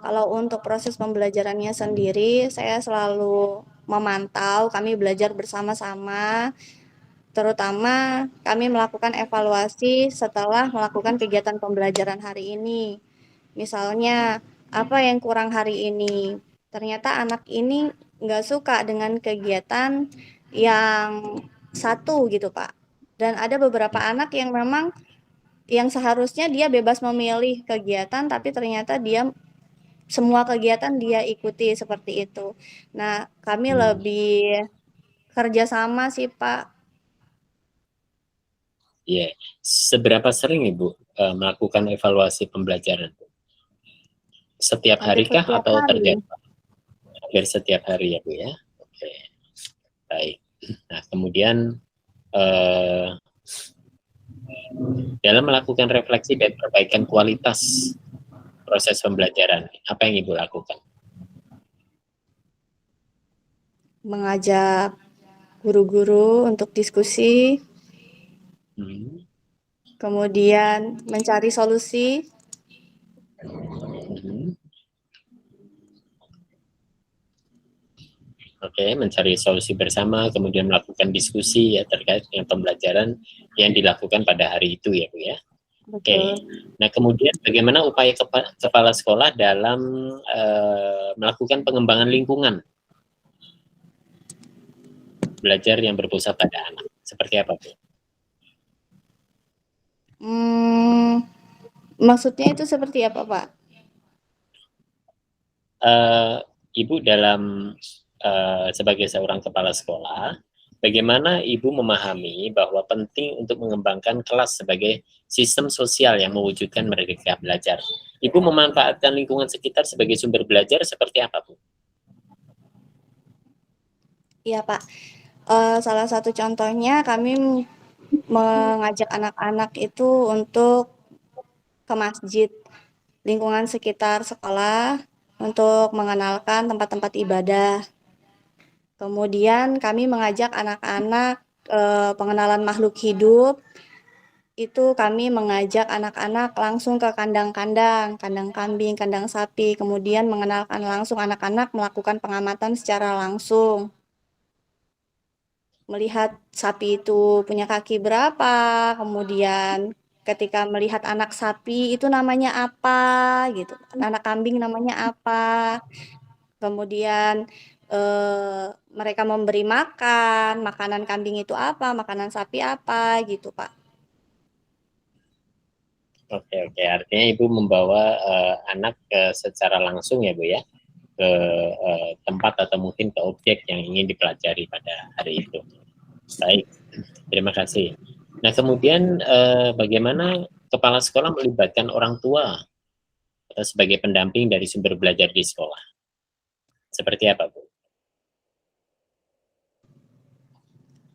Kalau untuk proses pembelajarannya sendiri, saya selalu memantau, kami belajar bersama-sama, terutama kami melakukan evaluasi setelah melakukan kegiatan pembelajaran hari ini. Misalnya, apa yang kurang hari ini? Ternyata anak ini nggak suka dengan kegiatan yang satu gitu, Pak. Dan ada beberapa anak yang memang yang seharusnya dia bebas memilih kegiatan, tapi ternyata dia semua kegiatan dia ikuti seperti itu. Nah, kami lebih kerjasama sih, Pak. Iya. Seberapa sering Ibu melakukan evaluasi pembelajaran? Setiap Hampir hari kah setiap atau hari. terjadwal? Hampir setiap hari ya Bu ya. Oke. Baik. Nah, kemudian dalam melakukan refleksi dan perbaikan kualitas proses pembelajaran, apa yang Ibu lakukan? Mengajak guru-guru untuk diskusi, kemudian mencari solusi. Oke, mencari solusi bersama, kemudian melakukan diskusi ya terkait dengan pembelajaran yang dilakukan pada hari itu ya Bu ya. Oke. Nah, kemudian bagaimana upaya kepala sekolah dalam melakukan pengembangan lingkungan belajar yang berpusat pada anak? Seperti apa Bu? Maksudnya itu seperti apa Pak? Ibu dalam sebagai seorang kepala sekolah, bagaimana Ibu memahami bahwa penting untuk mengembangkan kelas sebagai sistem sosial yang mewujudkan merdeka belajar? Ibu memanfaatkan lingkungan sekitar sebagai sumber belajar seperti apa, Bu? Iya, Pak. Salah satu contohnya kami mengajak anak-anak itu untuk ke masjid, lingkungan sekitar sekolah, untuk mengenalkan tempat-tempat ibadah. Kemudian kami mengajak anak-anak pengenalan makhluk hidup itu kami mengajak anak-anak langsung ke kandang-kandang, kandang kambing, kandang sapi, kemudian mengenalkan langsung anak-anak melakukan pengamatan secara langsung. Melihat sapi itu punya kaki berapa, kemudian ketika melihat anak sapi itu namanya apa gitu, anak kambing namanya apa, kemudian mereka memberi makan, makanan kambing itu apa, makanan sapi apa gitu Pak. Oke, artinya Ibu membawa anak secara langsung ya Bu ya, ke tempat atau mungkin ke objek yang ingin dipelajari pada hari itu. Baik, terima kasih. Nah, kemudian bagaimana kepala sekolah melibatkan orang tua atau sebagai pendamping dari sumber belajar di sekolah? Seperti apa, Bu?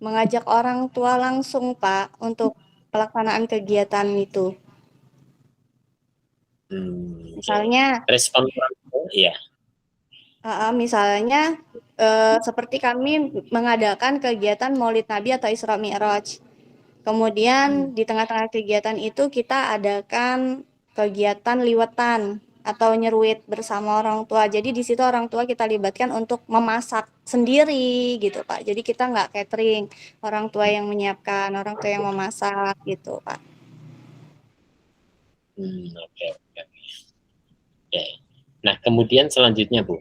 Mengajak orang tua langsung Pak untuk pelaksanaan kegiatan itu. Misalnya, respon orang tua, iya. misalnya seperti kami mengadakan kegiatan Maulid Nabi atau Isra Mi'raj. Kemudian di tengah-tengah kegiatan itu kita adakan kegiatan liwetan atau nyeruit bersama orang tua. Jadi di situ orang tua kita libatkan untuk memasak sendiri gitu Pak. Jadi kita nggak catering, orang tua yang menyiapkan, orang tua yang memasak gitu Pak. Oke. Nah, kemudian selanjutnya Bu,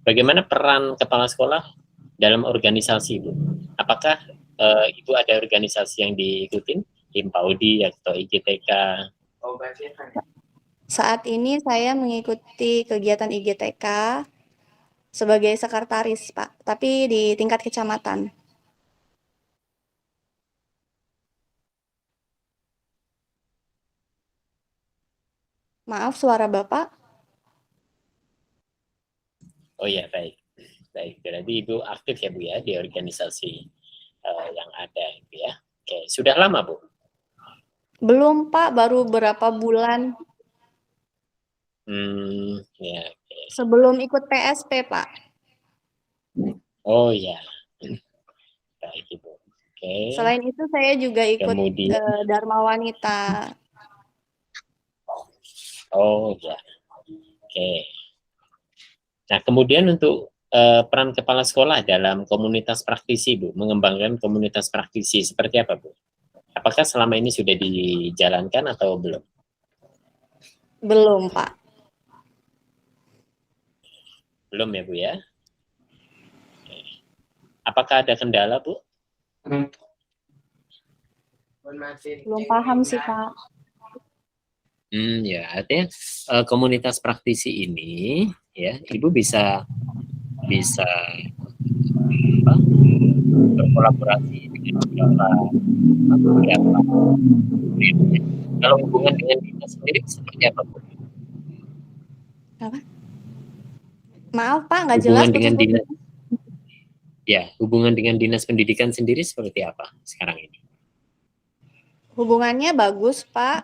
bagaimana peran kepala sekolah dalam organisasi Bu? Apakah Ibu ada organisasi yang diikutin, Himpaudi atau IGTK? Saat ini saya mengikuti kegiatan IGTK sebagai sekretaris, Pak, tapi di tingkat kecamatan. Maaf, suara Bapak. Oh iya, baik. Berarti Ibu aktif ya Bu ya di organisasi yang ada gitu ya. Oke, sudah lama Bu? Belum Pak, baru berapa bulan. Ya, oke. Sebelum ikut PSP Pak. Oh ya, baik Ibu. Oke. Selain itu saya juga ikut Dharma Wanita. Oh ya, oke. Nah, kemudian untuk peran kepala sekolah dalam komunitas praktisi, Bu, mengembangkan komunitas praktisi seperti apa, Bu? Apakah selama ini sudah dijalankan atau belum? Belum, Pak. Belum ya, Bu ya? Oke. Apakah ada kendala, Bu? Belum paham sih, Pak. Ya, artinya komunitas praktisi ini, ya, Ibu bisa berkolaborasi dengan beberapa. Kalau hubungan dengan dinas sendiri seperti apa, Bu? Apa? Maaf, Pak, nggak jelas. Hubungan dengan dinas pendidikan sendiri seperti apa sekarang ini? Hubungannya bagus, Pak.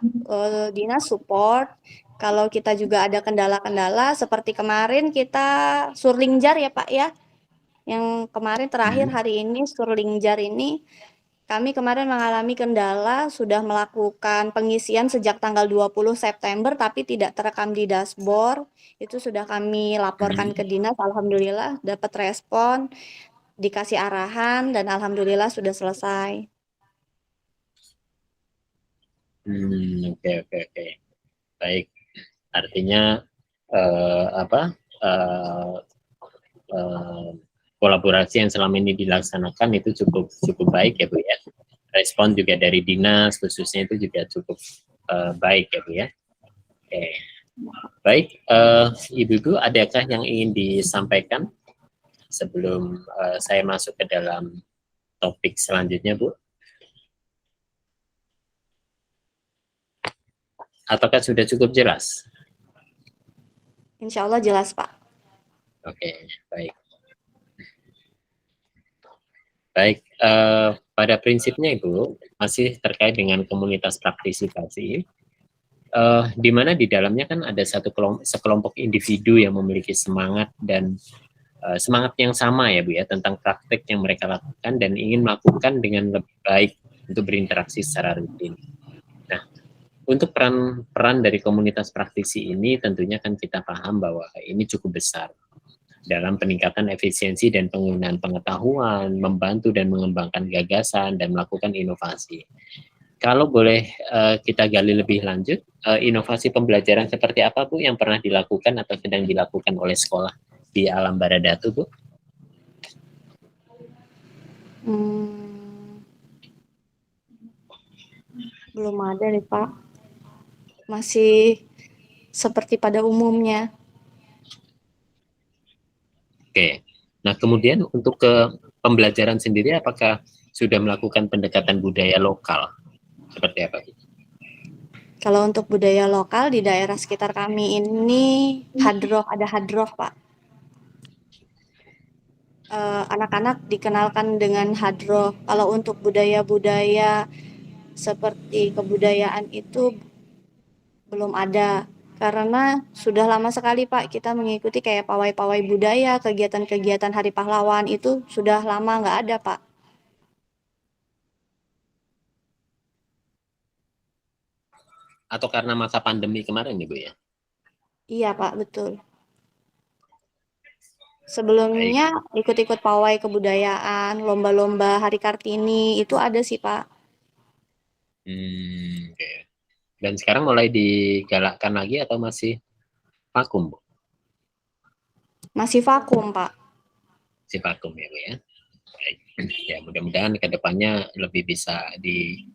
Dinas support. Kalau kita juga ada kendala-kendala, seperti kemarin kita surlingjar ya, Pak ya. Yang kemarin terakhir hari ini surlingjar ini, kami kemarin mengalami kendala, sudah melakukan pengisian sejak tanggal 20 September, tapi tidak terekam di dashboard. Itu sudah kami laporkan ke dinas, alhamdulillah dapat respon, dikasih arahan, dan alhamdulillah sudah selesai. Oke. Baik. Artinya kolaborasi yang selama ini dilaksanakan itu cukup baik ya Bu ya. Respon juga dari dinas khususnya itu juga cukup baik ya Bu ya. Oke. Baik, Ibu-ibu adakah yang ingin disampaikan sebelum saya masuk ke dalam topik selanjutnya Bu? Apakah sudah cukup jelas? Insya Allah jelas, Pak. Oke, baik. Baik, pada prinsipnya Ibu, masih terkait dengan komunitas partisipasi, di mana di dalamnya kan ada sekelompok individu yang memiliki semangat dan semangat yang sama ya Bu ya, tentang praktek yang mereka lakukan dan ingin melakukan dengan lebih baik untuk berinteraksi secara rutin. Untuk peran dari komunitas praktisi ini tentunya kan kita paham bahwa ini cukup besar dalam peningkatan efisiensi dan penggunaan pengetahuan, membantu dan mengembangkan gagasan, dan melakukan inovasi. Kalau boleh kita gali lebih lanjut, inovasi pembelajaran seperti apa Bu yang pernah dilakukan atau sedang dilakukan oleh sekolah di Alam Baradatu Bu? Belum ada nih Pak. Masih seperti pada umumnya. Oke. Nah, kemudian untuk ke pembelajaran sendiri, apakah sudah melakukan pendekatan budaya lokal? Seperti apa? Kalau untuk budaya lokal di daerah sekitar kami ini ada hadroh Pak. Anak-anak dikenalkan dengan hadroh. Kalau untuk budaya-budaya seperti kebudayaan itu belum ada. Karena sudah lama sekali Pak kita mengikuti kayak pawai-pawai budaya, kegiatan-kegiatan Hari Pahlawan itu sudah lama nggak ada Pak. Atau karena masa pandemi kemarin nih Bu ya? Iya Pak, betul. Sebelumnya ikut-ikut pawai kebudayaan, lomba-lomba Hari Kartini itu ada sih Pak. Oke. Dan sekarang mulai digalakkan lagi atau masih vakum Bu? Masih vakum Pak. Masih vakum ya Bu ya? Baik. Ya mudah-mudahan kedepannya lebih bisa di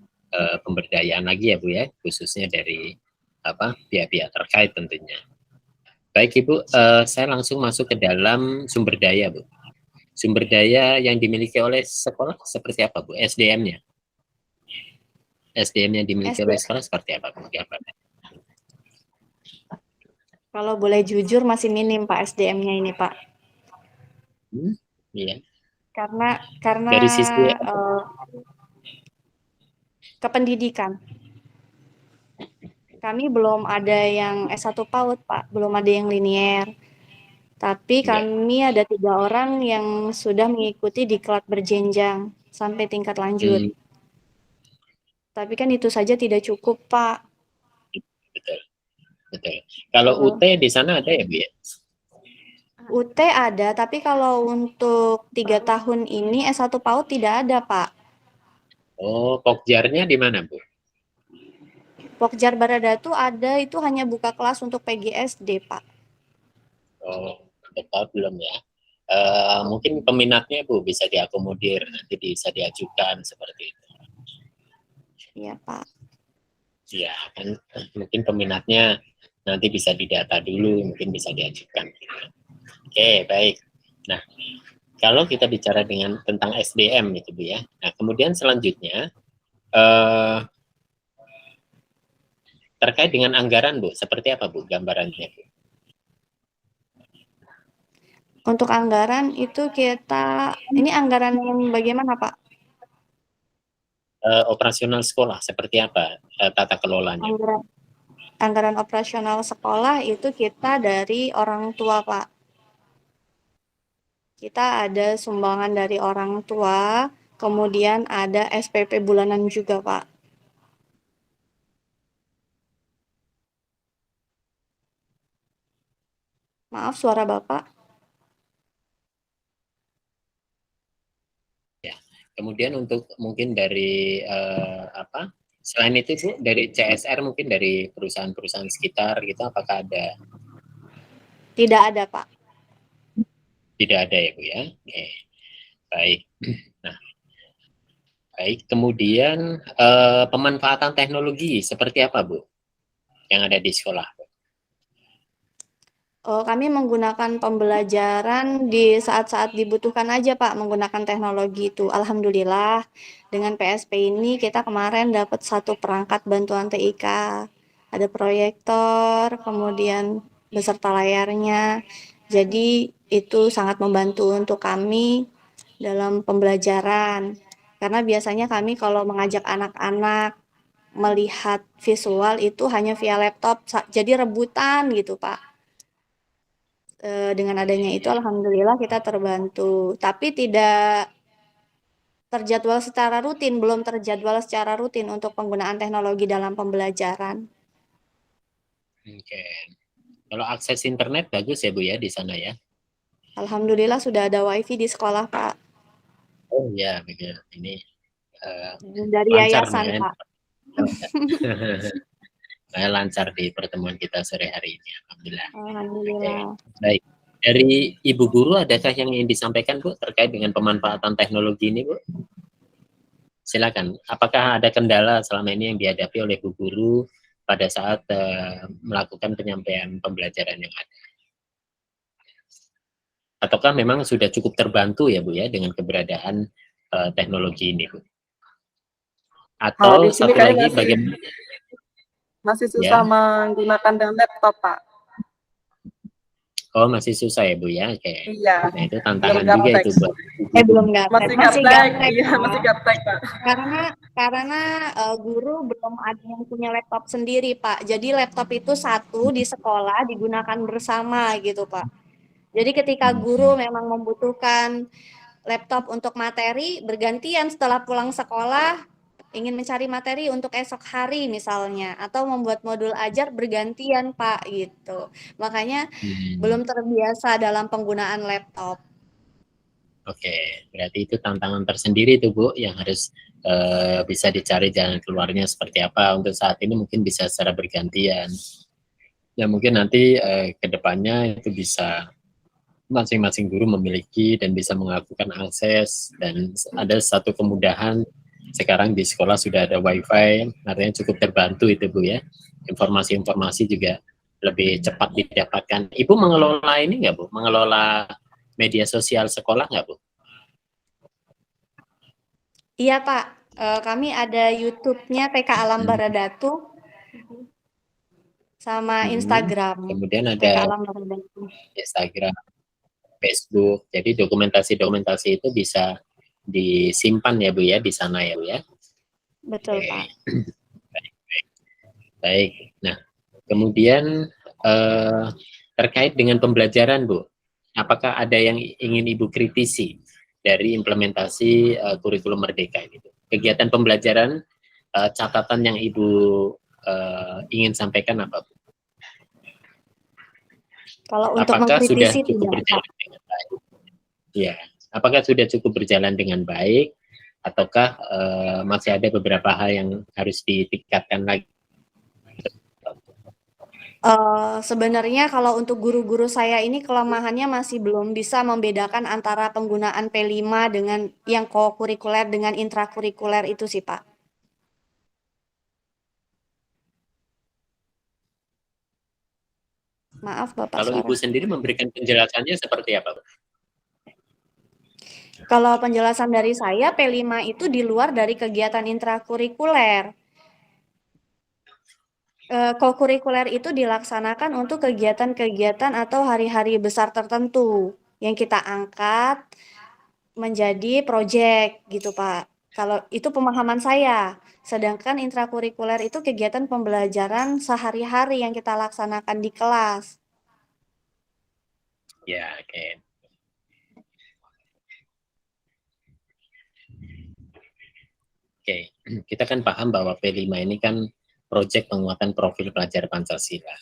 pemberdayaan lagi ya Bu ya, khususnya dari pihak-pihak terkait tentunya. Baik Ibu, saya langsung masuk ke dalam sumber daya Bu. Sumber daya yang dimiliki oleh sekolah seperti apa Bu? SDM-nya? SDM yang dimiliki oleh sekolah seperti apa Bu? Kalau boleh jujur masih minim Pak SDM-nya ini Pak. Iya. Karena dari sisi kependidikan. Kami belum ada yang S1 PAUD Pak, belum ada yang linier. Tapi kami ada 3 orang yang sudah mengikuti diklat berjenjang sampai tingkat lanjut. Tapi kan itu saja tidak cukup Pak. Betul, betul. Kalau UT di sana ada ya Bu ya? UT ada, tapi kalau untuk 3 tahun ini S1 PAUD tidak ada Pak. Oh, Pokjarnya di mana Bu? Pokjar Baradatu ada, itu hanya buka kelas untuk PGSD Pak. Oh, tetap belum ya. Mungkin peminatnya Bu bisa diakomodir, nanti bisa diajukan seperti itu. Iya Pak. Ya kan, mungkin peminatnya nanti bisa didata dulu, mungkin bisa diajukan. Oke, baik. Nah, kalau kita bicara tentang SDM itu Bu ya. Nah, kemudian selanjutnya terkait dengan anggaran Bu, seperti apa Bu gambarannya Bu? Untuk anggaran itu ini anggaran yang bagaimana Pak? Operasional sekolah seperti apa tata kelolanya? Anggaran operasional sekolah itu kita dari orang tua Pak. Kita ada sumbangan dari orang tua, kemudian ada SPP bulanan juga Pak. Maaf suara Bapak. Ya. Kemudian untuk mungkin dari selain itu Bu, dari CSR mungkin dari perusahaan-perusahaan sekitar gitu, apakah ada? Tidak ada Pak. Tidak ada ya Bu ya. Oke. Baik. Nah, baik. Kemudian pemanfaatan teknologi seperti apa Bu yang ada di sekolah? Kami menggunakan pembelajaran di saat-saat dibutuhkan aja Pak, menggunakan teknologi itu. Alhamdulillah dengan PSP ini kita kemarin dapat 1 perangkat bantuan TIK. Ada proyektor, kemudian beserta layarnya. Jadi itu sangat membantu untuk kami dalam pembelajaran. Karena biasanya kami kalau mengajak anak-anak melihat visual itu hanya via laptop, jadi rebutan gitu Pak. Dengan adanya itu alhamdulillah kita terbantu. Tapi tidak terjadwal secara rutin, belum terjadwal secara rutin untuk penggunaan teknologi dalam pembelajaran. Oke. Kalau akses internet bagus ya Bu ya di sana ya? Alhamdulillah sudah ada WiFi di sekolah, Pak. Oh ya, begitu. Ini Dari lancar yayasan, ya. Pak. Lancar di pertemuan kita sore hari ini. Alhamdulillah. Alhamdulillah. Baik. Dari Ibu Guru, adakah yang ingin disampaikan Bu terkait dengan pemanfaatan teknologi ini Bu? Silakan. Apakah ada kendala selama ini yang dihadapi oleh Bu Guru pada saat melakukan penyampaian pembelajaran yang ada? Ataukah memang sudah cukup terbantu ya Bu ya dengan keberadaan teknologi ini Bu? Atau di sini satu kayaknya lagi bagaimana? masih susah Ya. menggunakan dengan laptop, Pak. Oh, masih susah ya Bu ya? Oke. Iya. Nah, itu tantangan Belum juga gaptek. itu buat Belum gaptek. Masih gaptek. Iya, Pak. masih gaptek, Pak. Karena guru belum ada yang punya laptop sendiri, Pak. Jadi laptop itu satu di sekolah digunakan bersama gitu, Pak. Jadi ketika guru memang membutuhkan laptop untuk materi, bergantian setelah pulang sekolah ingin mencari materi untuk esok hari misalnya, atau membuat modul ajar bergantian, Pak, gitu. Makanya belum terbiasa dalam penggunaan laptop. Oke, berarti itu tantangan tersendiri tuh Bu, yang harus bisa dicari jalan keluarnya seperti apa. Untuk saat ini mungkin bisa secara bergantian. Ya mungkin nanti ke depannya itu bisa masing-masing guru memiliki dan bisa melakukan akses, dan ada satu kemudahan sekarang di sekolah sudah ada WiFi, artinya cukup terbantu itu Bu ya. Informasi-informasi juga lebih cepat didapatkan. Ibu mengelola ini nggak Bu? Mengelola media sosial sekolah nggak Bu? Iya Pak, kami ada YouTube-nya TK Alam Baradatu sama Instagram. Kemudian TK ada Alam Baradatu. Instagram, Facebook. Jadi dokumentasi-dokumentasi itu bisa disimpan ya Bu ya di sana ya Bu ya. Betul Pak. Baik. Nah, kemudian terkait dengan pembelajaran Bu, apakah ada yang ingin Ibu kritisi dari implementasi kurikulum Merdeka ini? Kegiatan pembelajaran, catatan yang Ibu ingin sampaikan apa Bu? Kalau untuk Apakah sudah mengkritisi cukup tidak, berjalan Pak. dengan baik? Ya, apakah sudah cukup berjalan dengan baik, ataukah masih ada beberapa hal yang harus ditingkatkan lagi? Sebenarnya kalau untuk guru-guru saya ini kelemahannya masih belum bisa membedakan antara penggunaan P5 dengan yang co-kurikuler dengan intrakurikuler itu sih Pak. Maaf Bapak Kalau Suara. Ibu sendiri memberikan penjelasannya seperti apa? Kalau penjelasan dari saya, P5 itu di luar dari kegiatan intrakurikuler. Co-kurikuler itu dilaksanakan untuk kegiatan-kegiatan atau hari-hari besar tertentu yang kita angkat menjadi proyek gitu Pak. Kalau itu pemahaman saya. Sedangkan intrakurikuler itu kegiatan pembelajaran sehari-hari yang kita laksanakan di kelas. Ya, oke. Oke, kita kan paham bahwa P5 ini kan proyek penguatan profil pelajar Pancasila.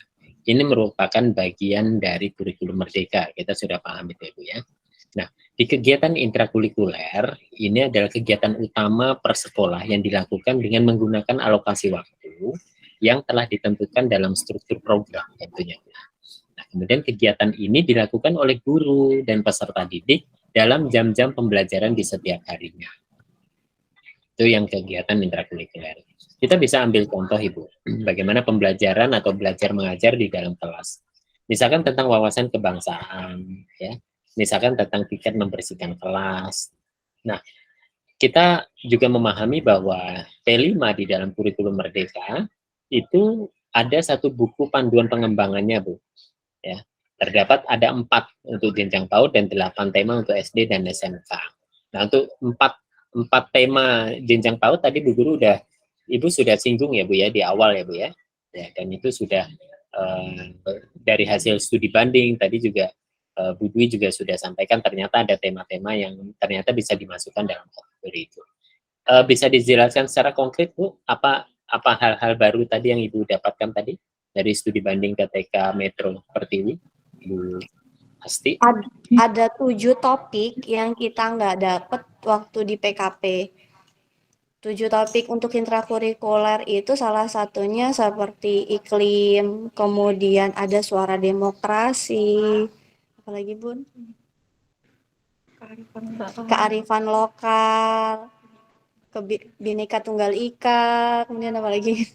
Ini merupakan bagian dari kurikulum Merdeka, kita sudah paham itu Bu ya. Nah, di kegiatan intrakurikuler, ini adalah kegiatan utama per sekolah yang dilakukan dengan menggunakan alokasi waktu yang telah ditentukan dalam struktur program tentunya. Nah, kemudian kegiatan ini dilakukan oleh guru dan peserta didik dalam jam-jam pembelajaran di setiap harinya. Itu yang kegiatan intrakurikuler. Kita bisa ambil contoh Ibu, bagaimana pembelajaran atau belajar mengajar di dalam kelas. Misalkan tentang wawasan kebangsaan, ya. Misalkan tentang tiket membersihkan kelas. Nah, kita juga memahami bahwa P5 di dalam kurikulum Merdeka itu ada satu buku panduan pengembangannya, Bu. Ya, terdapat ada 4 untuk jenjang PAUD dan 8 tema untuk SD dan SMK. Nah, untuk 4 tema jenjang PAUD tadi Bu Guru Ibu sudah singgung ya Bu ya di awal ya Bu ya. Ya, dan itu sudah dari hasil studi banding tadi juga Bu Dwi juga sudah sampaikan, ternyata ada tema-tema yang ternyata bisa dimasukkan dalam kategori itu. Bisa dijelaskan secara konkret, Bu, apa hal-hal baru tadi yang Ibu dapatkan tadi dari studi banding KTK Metro Pertiwi, Bu Asti? Ada 7 topik yang kita nggak dapet waktu di PKP. 7 topik untuk intrakurikuler itu salah satunya seperti iklim, kemudian ada suara demokrasi, apalagi Bun? Kearifan lokal, Bhinneka Tunggal Ika, kemudian apa lagi?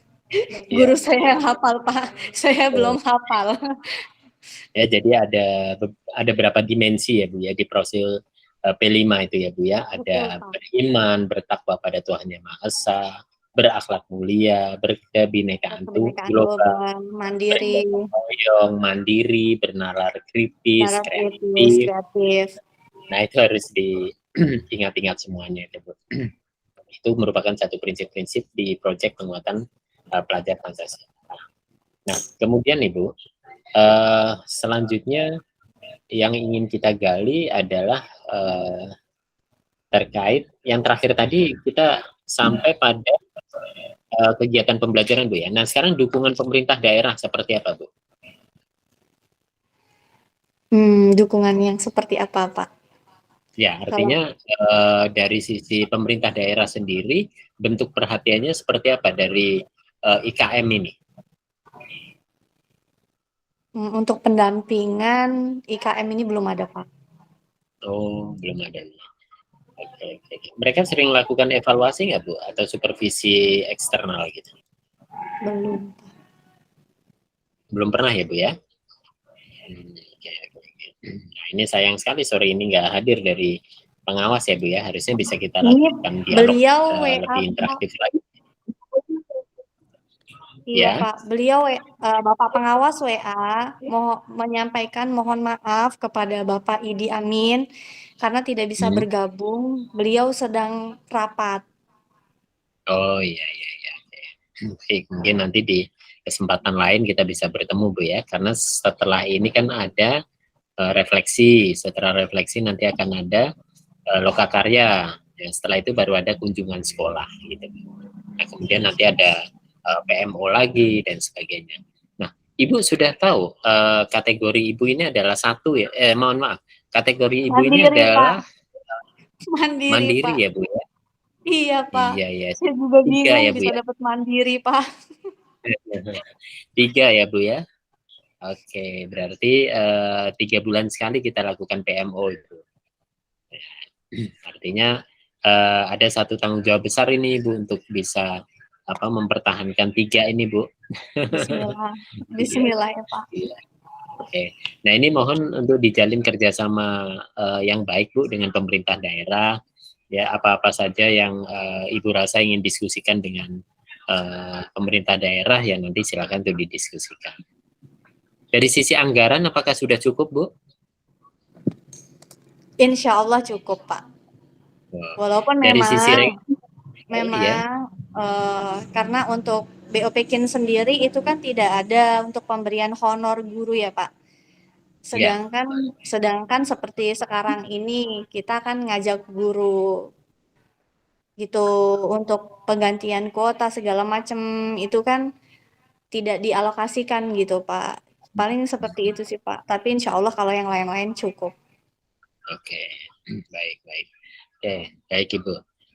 Guru saya yang hafal, Pak. Saya belum hafal. Ya, jadi ada berapa dimensi ya Bu ya di profil P5 itu ya Bu ya. Ada beriman, bertakwa pada Tuhan Yang Maha Esa, berakhlak mulia, berkebinekaan global, mandiri, mandiri, bernalar kritis, kreatif. Nah, itu harus diingat-ingat semuanya itu Bu. Itu merupakan satu prinsip-prinsip di proyek penguatan pelajar Pancasila. Nah, kemudian Ibu, selanjutnya yang ingin kita gali adalah terkait yang terakhir tadi kita sampai pada kegiatan pembelajaran Bu ya. Nah, sekarang dukungan pemerintah daerah seperti apa Bu? Dukungan yang seperti apa Pak? Ya, artinya dari sisi pemerintah daerah sendiri, bentuk perhatiannya seperti apa dari IKM ini? Untuk pendampingan IKM ini belum ada Pak. Oh, belum ada. Oke. Mereka sering lakukan evaluasi nggak Bu? Atau supervisi eksternal gitu? Belum. Belum pernah ya Bu ya? Nah, ini sayang sekali sore ini nggak hadir dari pengawas ya Bu ya. Harusnya bisa kita lakukan dialog lebih interaktif lagi. Iya Pak, beliau Bapak pengawas WA menyampaikan mohon maaf kepada Bapak Idi Amin karena tidak bisa bergabung. Beliau sedang rapat. Oh iya. Baik, mungkin nanti di kesempatan lain kita bisa bertemu Bu ya. Karena setelah ini kan ada refleksi. Setelah refleksi nanti akan ada lokakarya. Ya, setelah itu baru ada kunjungan sekolah gitu. Nah, kemudian nanti ada PMO lagi dan sebagainya. Nah, Ibu sudah tahu kategori Ibu ini adalah satu ya. Mohon maaf, kategori Ibu mandiri, ini adalah mandiri Pak. Ya Bu ya. Iya Pak. Iya. Saya juga bingung ya, bisa dapat mandiri Pak. 3 ya Bu ya. Oke, berarti 3 bulan sekali kita lakukan PMO itu. Artinya ada satu tanggung jawab besar ini Bu untuk bisa mempertahankan 3 ini Bu. Bismillah ya Pak. Oke. Nah, ini mohon untuk dijalin kerjasama yang baik Bu dengan pemerintah daerah. Ya, apa-apa saja yang Ibu rasa ingin diskusikan dengan pemerintah daerah ya nanti silakan untuk didiskusikan. Dari sisi anggaran apakah sudah cukup Bu? Insya Allah cukup Pak. Walaupun dari memang sisi karena untuk BOPKIN sendiri itu kan tidak ada untuk pemberian honor guru ya Pak. Sedangkan seperti sekarang ini kita kan ngajak guru gitu untuk penggantian kuota segala macam itu kan tidak dialokasikan gitu Pak. Paling seperti itu sih Pak. Tapi insya Allah kalau yang lain-lain cukup. Oke, baik. Oke, baik Ibu.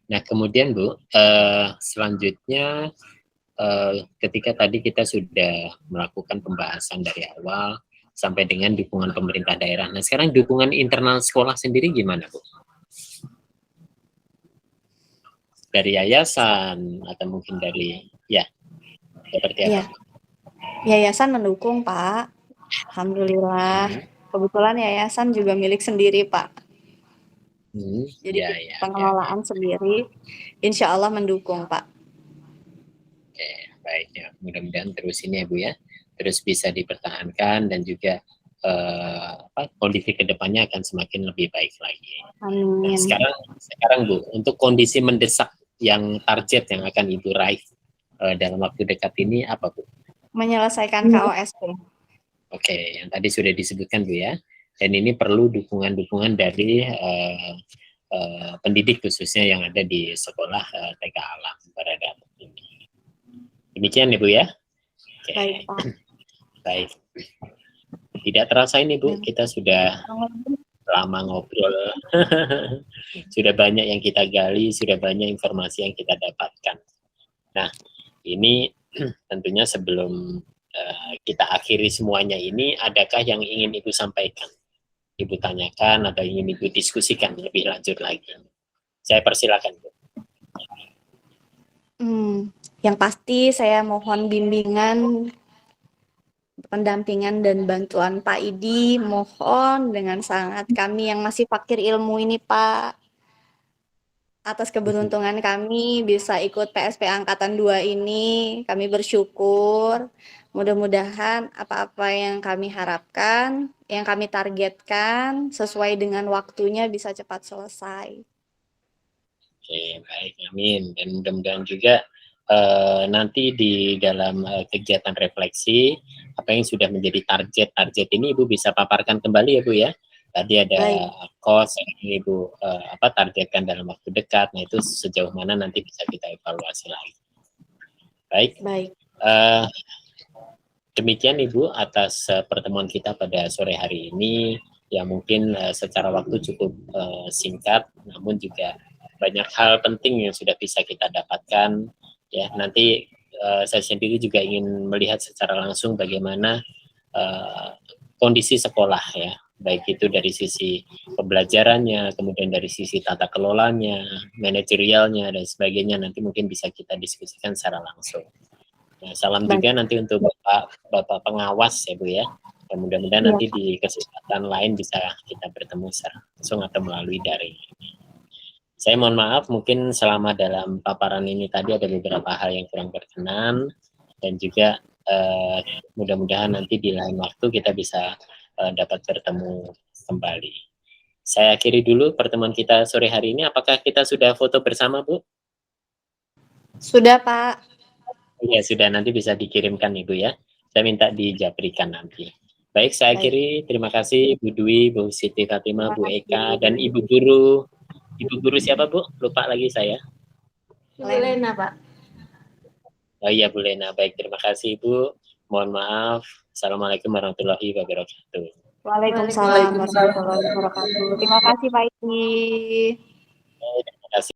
Nah kemudian Bu, selanjutnya ketika tadi kita sudah melakukan pembahasan dari awal sampai dengan dukungan pemerintah daerah. Nah sekarang dukungan internal sekolah sendiri gimana Bu? Dari yayasan atau mungkin dari seperti apa? Yayasan mendukung Pak. Alhamdulillah. Kebetulan yayasan juga milik sendiri Pak. Jadi pengelolaan sendiri, insya Allah mendukung Pak. Oke, baik ya. Mudah-mudahan terus ini ya Bu ya, terus bisa dipertahankan dan juga kondisi kedepannya akan semakin lebih baik lagi. Amin. Nah, sekarang Bu, untuk kondisi mendesak yang target yang akan Ibu raih dalam waktu dekat ini apa Bu? Menyelesaikan KOSP. Oke, yang tadi sudah disebutkan Bu ya. Dan ini perlu dukungan-dukungan dari pendidik khususnya yang ada di sekolah TK Alam Baradatu ini. Demikian Ibu ya. Oke. Baik, Pak. Baik. Tidak terasa ini Bu, kita sudah lama ngobrol. Sudah banyak yang kita gali, sudah banyak informasi yang kita dapatkan. Nah, ini tentunya sebelum kita akhiri semuanya ini, adakah yang ingin Ibu sampaikan? Ibu tanyakan atau ingin Ibu diskusikan lebih lanjut lagi? Saya persilakan, Bu. Yang pasti saya mohon bimbingan, pendampingan dan bantuan Pak Idi, mohon dengan sangat kami yang masih fakir ilmu ini Pak. Atas keberuntungan kami bisa ikut PSP Angkatan 2 ini, kami bersyukur. Mudah-mudahan apa-apa yang kami harapkan, yang kami targetkan sesuai dengan waktunya bisa cepat selesai. Oke, baik, amin. Dan mudah-mudahan juga nanti di dalam kegiatan refleksi, apa yang sudah menjadi target ini Ibu bisa paparkan kembali ya Bu ya. Tadi ada kos yang Ibu targetkan dalam waktu dekat, nah itu sejauh mana nanti bisa kita evaluasi lagi. Baik. Demikian Ibu atas pertemuan kita pada sore hari ini, yang mungkin secara waktu cukup singkat, namun juga banyak hal penting yang sudah bisa kita dapatkan. Ya, nanti saya sendiri juga ingin melihat secara langsung bagaimana kondisi sekolah ya, baik itu dari sisi pembelajarannya, kemudian dari sisi tata kelolanya, manajerialnya dan sebagainya, nanti mungkin bisa kita diskusikan secara langsung. Nah, salam juga nanti untuk Bapak pengawas ya Bu ya. Dan mudah-mudahan nanti di kesempatan lain bisa kita bertemu secara langsung atau melalui daring. Saya mohon maaf mungkin selama dalam paparan ini tadi ada beberapa hal yang kurang berkenan, dan juga mudah-mudahan nanti di lain waktu kita bisa dapat bertemu kembali. Saya akhiri dulu pertemuan kita sore hari ini. Apakah kita sudah foto bersama Bu? Sudah Pak. Ya sudah, nanti bisa dikirimkan Ibu ya. Saya minta dijabrikan nanti. Baik, saya akhiri. Terima kasih Bu Dwi, Bu Siti Fatimah, Bu Eka, dan Ibu Guru. Ibu Guru siapa Bu? Lupa lagi saya. Ibu Lena Pak. Oh iya Bu Lena, baik, terima kasih Ibu. Mohon maaf. Assalamualaikum warahmatullahi wabarakatuh. Waalaikumsalam warahmatullahi wabarakatuh. Terima kasih Pak Idi.